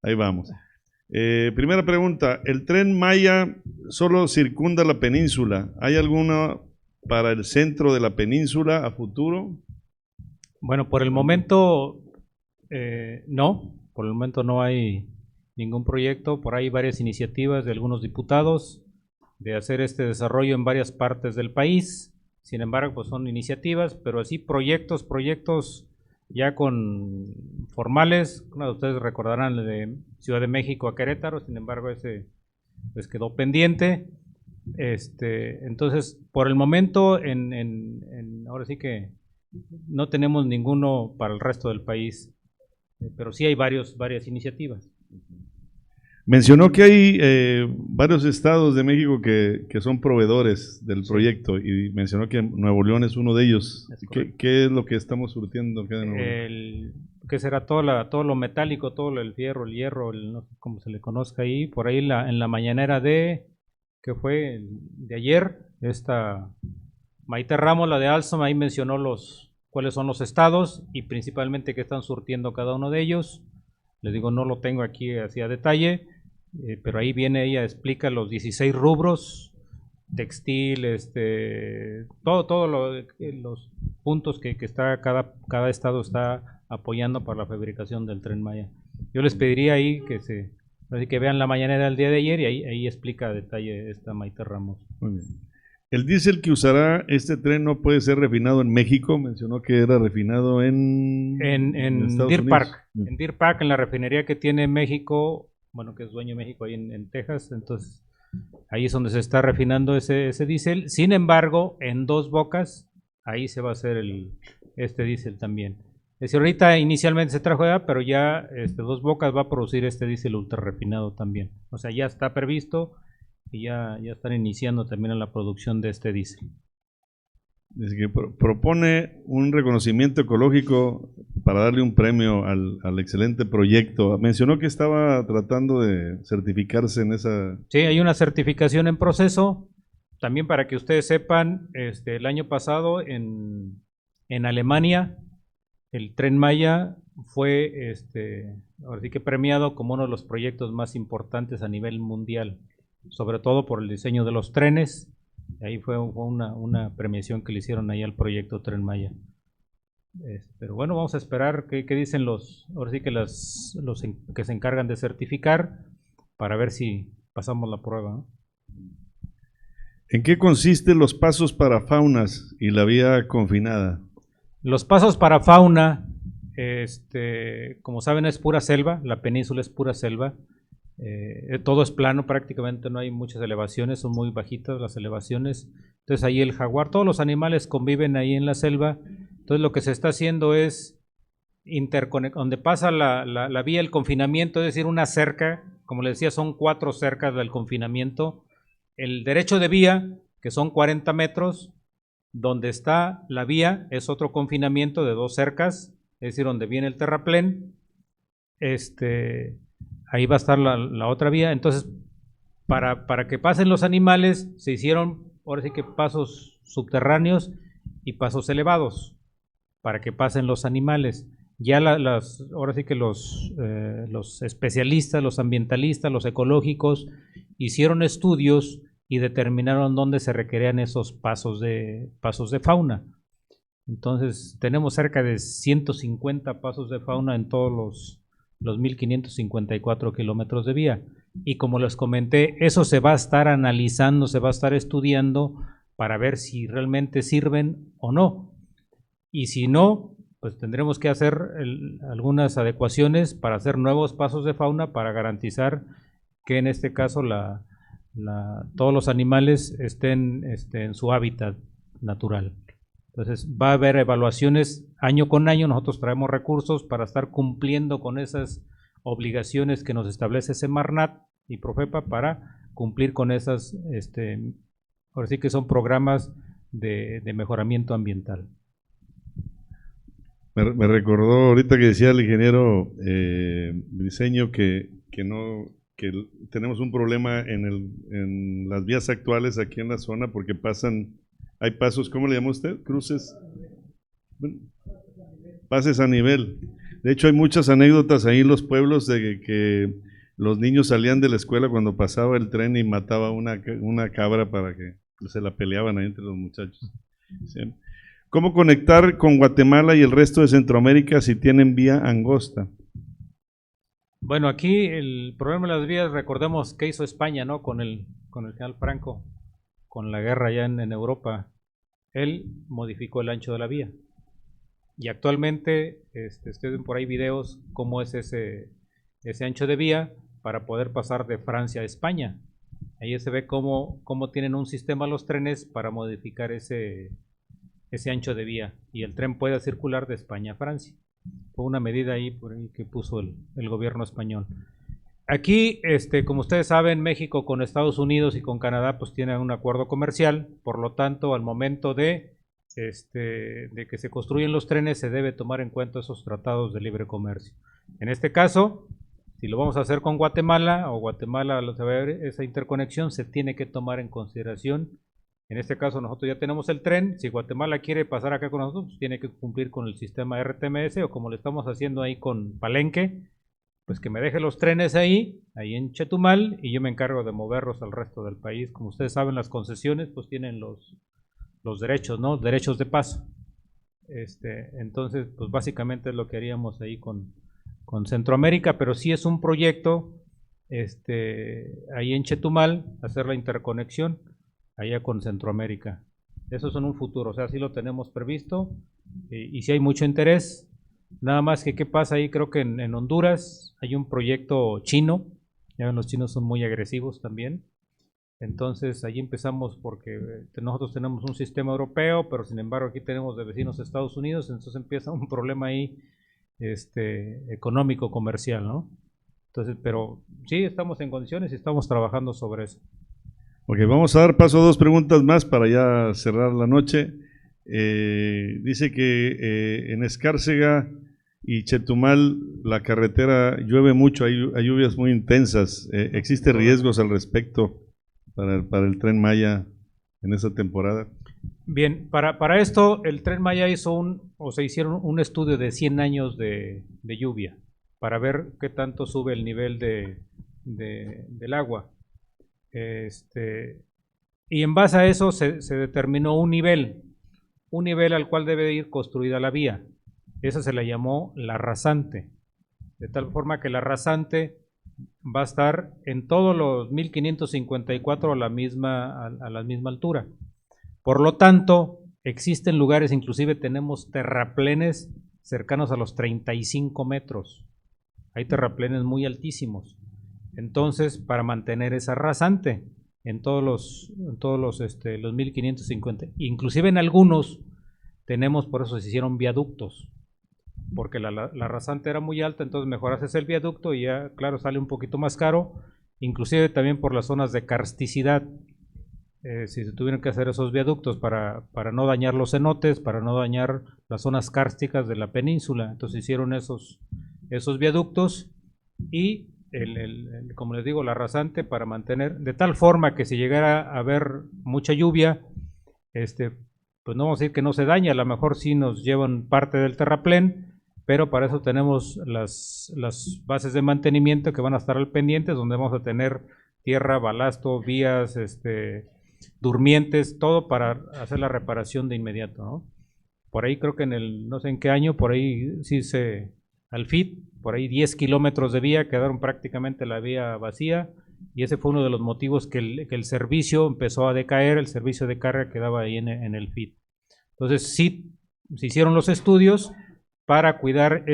Ahí vamos. Primera pregunta, ¿el Tren Maya solo circunda la península? ¿Hay alguna para el centro de la península a futuro? Bueno, por el momento no, por el momento no hay ningún proyecto. Por ahí varias iniciativas de algunos diputados de hacer este desarrollo en varias partes del país. Sin embargo, pues son iniciativas, pero así proyectos ya con formales. Bueno, ustedes recordarán el de Ciudad de México a Querétaro, sin embargo ese pues quedó pendiente. Entonces, por el momento, ahora sí que no tenemos ninguno para el resto del país, pero sí hay varias iniciativas. Mencionó que hay varios estados de México que son proveedores del proyecto, y mencionó que Nuevo León es uno de ellos. ¿Qué es lo que estamos surtiendo acá de Nuevo León? ¿Qué será? Todo lo metálico, todo el fierro, el hierro, no sé cómo se le conozca ahí. Por ahí en la mañanera que fue de ayer, esta Maite Ramos, la de Alstom, ahí mencionó cuáles son los estados y principalmente qué están surtiendo cada uno de ellos. Les digo, no lo tengo aquí así a detalle, pero ahí viene, ella explica los 16 rubros, textil, todos los puntos que está cada estado está apoyando para la fabricación del Tren Maya. Yo les pediría ahí que vean la mañanera del día de ayer, y ahí explica a detalle esta Maite Ramos. Muy bien. El diésel que usará este tren no puede ser refinado en México. Mencionó que era refinado en Deer Park. En Deer Park, en la refinería que tiene México, bueno, que es dueño de México ahí en Texas. Entonces, ahí es donde se está refinando ese diésel. Sin embargo, en Dos Bocas, ahí se va a hacer este diésel también. Es decir, ahorita inicialmente se trajo allá, pero ya Dos Bocas va a producir este diésel ultra refinado también. O sea, ya está previsto y ya están iniciando también en la producción de este diésel. Es que propone un reconocimiento ecológico para darle un premio al excelente proyecto. Mencionó que estaba tratando de certificarse en esa... Sí, hay una certificación en proceso. También para que ustedes sepan, el año pasado en Alemania, el Tren Maya fue ahora sí que premiado como uno de los proyectos más importantes a nivel mundial, sobre todo por el diseño de los trenes. Ahí fue una premiación que le hicieron ahí al proyecto Tren Maya. Pero bueno, vamos a esperar qué dicen ahora sí que los que se encargan de certificar para ver si pasamos la prueba, ¿no? ¿En qué consisten los pasos para faunas y la vía confinada? Los pasos para fauna, como saben, es pura selva, la península es pura selva. Todo es plano, prácticamente no hay muchas elevaciones, son muy bajitas las elevaciones. Entonces ahí el jaguar, todos los animales conviven ahí en la selva. Entonces lo que se está haciendo es donde pasa la vía del confinamiento, es decir, una cerca, como les decía, son 4 cercas del confinamiento. El derecho de vía, que son 40 metros, donde está la vía es otro confinamiento de 2 cercas, es decir, donde viene el terraplén, ahí va a estar la otra vía. Entonces, para que pasen los animales, se hicieron, ahora sí que pasos subterráneos y pasos elevados, para que pasen los animales. Ya ahora sí que los especialistas, los ambientalistas, los ecológicos, hicieron estudios y determinaron dónde se requerían esos pasos de fauna. Entonces, tenemos cerca de 150 pasos de fauna en todos los 1554 kilómetros de vía. Y como les comenté, eso se va a estar analizando, se va a estar estudiando para ver si realmente sirven o no. Y si no, pues tendremos que hacer algunas adecuaciones para hacer nuevos pasos de fauna para garantizar que en este caso todos los animales estén en su hábitat natural. Entonces va a haber evaluaciones año con año. Nosotros traemos recursos para estar cumpliendo con esas obligaciones que nos establece Semarnat y Profepa para cumplir con esas, ahora sí que son programas de mejoramiento ambiental. Me recordó ahorita que decía el ingeniero Briceño que tenemos un problema en las vías actuales aquí en la zona porque hay pasos, ¿cómo le llama usted? Cruces, bueno, pases a nivel. De hecho hay muchas anécdotas ahí en los pueblos de que los niños salían de la escuela cuando pasaba el tren y mataba una cabra para que se la peleaban ahí entre los muchachos. ¿Sí? ¿Cómo conectar con Guatemala y el resto de Centroamérica si tienen vía angosta? Bueno, aquí el problema de las vías, recordemos qué hizo España, ¿no? Con el general Franco, con la guerra allá en Europa. Él modificó el ancho de la vía. Y actualmente, ustedes ven por ahí videos cómo es ese ancho de vía para poder pasar de Francia a España. Ahí se ve cómo tienen un sistema los trenes para modificar ese ancho de vía y el tren pueda circular de España a Francia. Fue una medida ahí por ahí que puso el gobierno español. Aquí, como ustedes saben, México con Estados Unidos y con Canadá pues tienen un acuerdo comercial, por lo tanto, al momento de que se construyen los trenes se debe tomar en cuenta esos tratados de libre comercio. En este caso, si lo vamos a hacer con Guatemala o Guatemala se va a ver esa interconexión, se tiene que tomar en consideración. En este caso nosotros ya tenemos el tren, si Guatemala quiere pasar acá con nosotros, pues tiene que cumplir con el sistema RTMS o como lo estamos haciendo ahí con Palenque, pues que me deje los trenes ahí en Chetumal y yo me encargo de moverlos al resto del país. Como ustedes saben, las concesiones pues tienen los derechos, ¿no? Derechos de paso. Entonces, pues básicamente es lo que haríamos ahí con Centroamérica, pero sí es un proyecto ahí en Chetumal, hacer la interconexión allá con Centroamérica. Eso es en un futuro, o sea, sí lo tenemos previsto y sí hay mucho interés. Nada más que qué pasa ahí, creo que en Honduras hay un proyecto chino, ya ven, los chinos son muy agresivos también, Entonces allí empezamos porque nosotros tenemos un sistema europeo, pero sin embargo aquí tenemos de vecinos Estados Unidos, entonces empieza un problema ahí económico, comercial, ¿no? Entonces, pero sí estamos en condiciones y estamos trabajando sobre eso. Ok, vamos a dar paso a 2 preguntas más para ya cerrar la noche. Dice que en Escárcega y Chetumal la carretera llueve mucho, hay lluvias muy intensas. ¿Existen riesgos al respecto para el Tren Maya en esta temporada? Bien, para esto el Tren Maya se hicieron un estudio de 100 años de lluvia para ver qué tanto sube el nivel del agua. Y en base a eso se determinó un nivel al cual debe ir construida la vía. Esa se la llamó la rasante, de tal forma que la rasante va a estar en todos los 1554 a la misma altura. Por lo tanto, existen lugares, inclusive tenemos terraplenes cercanos a los 35 metros. Hay terraplenes muy altísimos. Entonces, para mantener esa rasante en todos los 1550, inclusive en algunos tenemos, por eso se hicieron viaductos, porque la rasante era muy alta, entonces mejor haces el viaducto y ya, claro, sale un poquito más caro, inclusive también por las zonas de karsticidad. Si se tuvieron que hacer esos viaductos para no dañar los cenotes, para no dañar las zonas kársticas de la península, entonces hicieron esos viaductos y como les digo, la rasante para mantener, de tal forma que si llegara a haber mucha lluvia, pues no vamos a decir que no se daña, a lo mejor sí nos llevan parte del terraplén, pero para eso tenemos las bases de mantenimiento que van a estar al pendiente, donde vamos a tener tierra, balasto, vías, durmientes, todo para hacer la reparación de inmediato, ¿no? Por ahí creo que no sé en qué año, por ahí sí al FIT, por ahí 10 kilómetros de vía, quedaron prácticamente la vía vacía, y ese fue uno de los motivos que el servicio empezó a decaer, el servicio de carga quedaba ahí en el FIT. Entonces sí, se hicieron los estudios para cuidar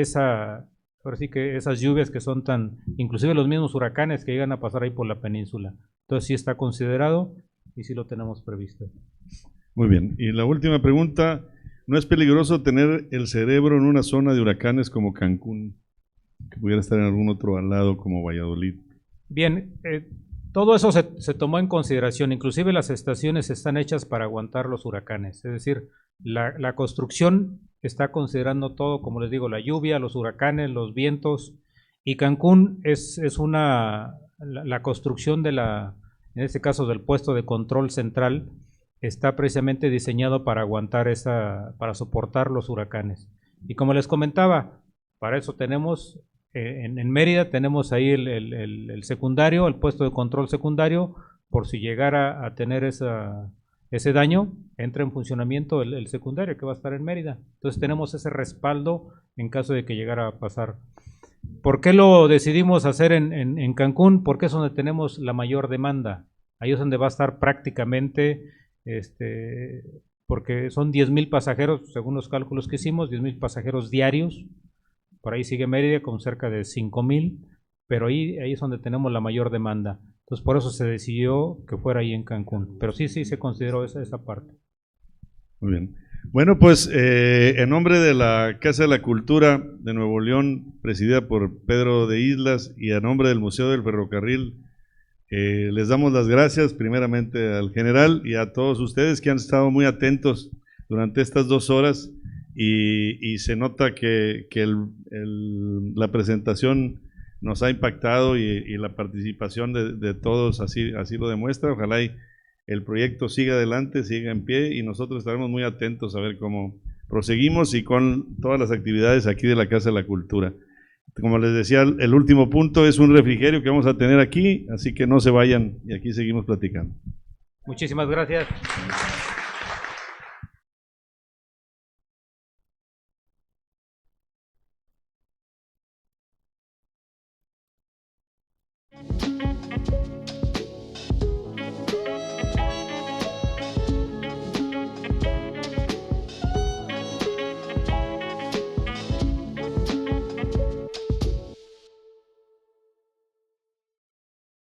ahora sí que esas lluvias que son inclusive los mismos huracanes que llegan a pasar ahí por la península. Entonces sí está considerado y sí lo tenemos previsto. Muy bien, y la última pregunta, ¿no es peligroso tener el cerebro en una zona de huracanes como Cancún, que pudiera estar en algún otro al lado como Valladolid? Bien, todo eso se tomó en consideración, inclusive las estaciones están hechas para aguantar los huracanes, es decir, la construcción está considerando todo, como les digo, la lluvia, los huracanes, los vientos, y Cancún es la construcción en este caso del puesto de control central, está precisamente diseñado para aguantar para soportar los huracanes. Y como les comentaba, para eso tenemos, en Mérida tenemos ahí el secundario, el puesto de control secundario, por si llegara a tener ese daño, entra en funcionamiento el secundario que va a estar en Mérida. Entonces tenemos ese respaldo en caso de que llegara a pasar. ¿Por qué lo decidimos hacer en Cancún? Porque es donde tenemos la mayor demanda. Ahí es donde va a estar prácticamente, porque son 10,000 pasajeros, según los cálculos que hicimos, 10,000 pasajeros diarios. Por ahí sigue Mérida con cerca de 5,000, pero ahí es donde tenemos la mayor demanda. Entonces por eso se decidió que fuera ahí en Cancún. Pero sí se consideró esa parte. Muy bien. Bueno, pues en nombre de la Casa de la Cultura de Nuevo León, presidida por Pedro de Islas, y a nombre del Museo del Ferrocarril, les damos las gracias primeramente al general y a todos ustedes que han estado muy atentos durante estas 2 horas y se nota que la presentación nos ha impactado y la participación de todos así lo demuestra. Ojalá el proyecto siga adelante, siga en pie y nosotros estaremos muy atentos a ver cómo proseguimos y con todas las actividades aquí de la Casa de la Cultura. Como les decía, el último punto es un refrigerio que vamos a tener aquí, así que no se vayan y aquí seguimos platicando. Muchísimas gracias.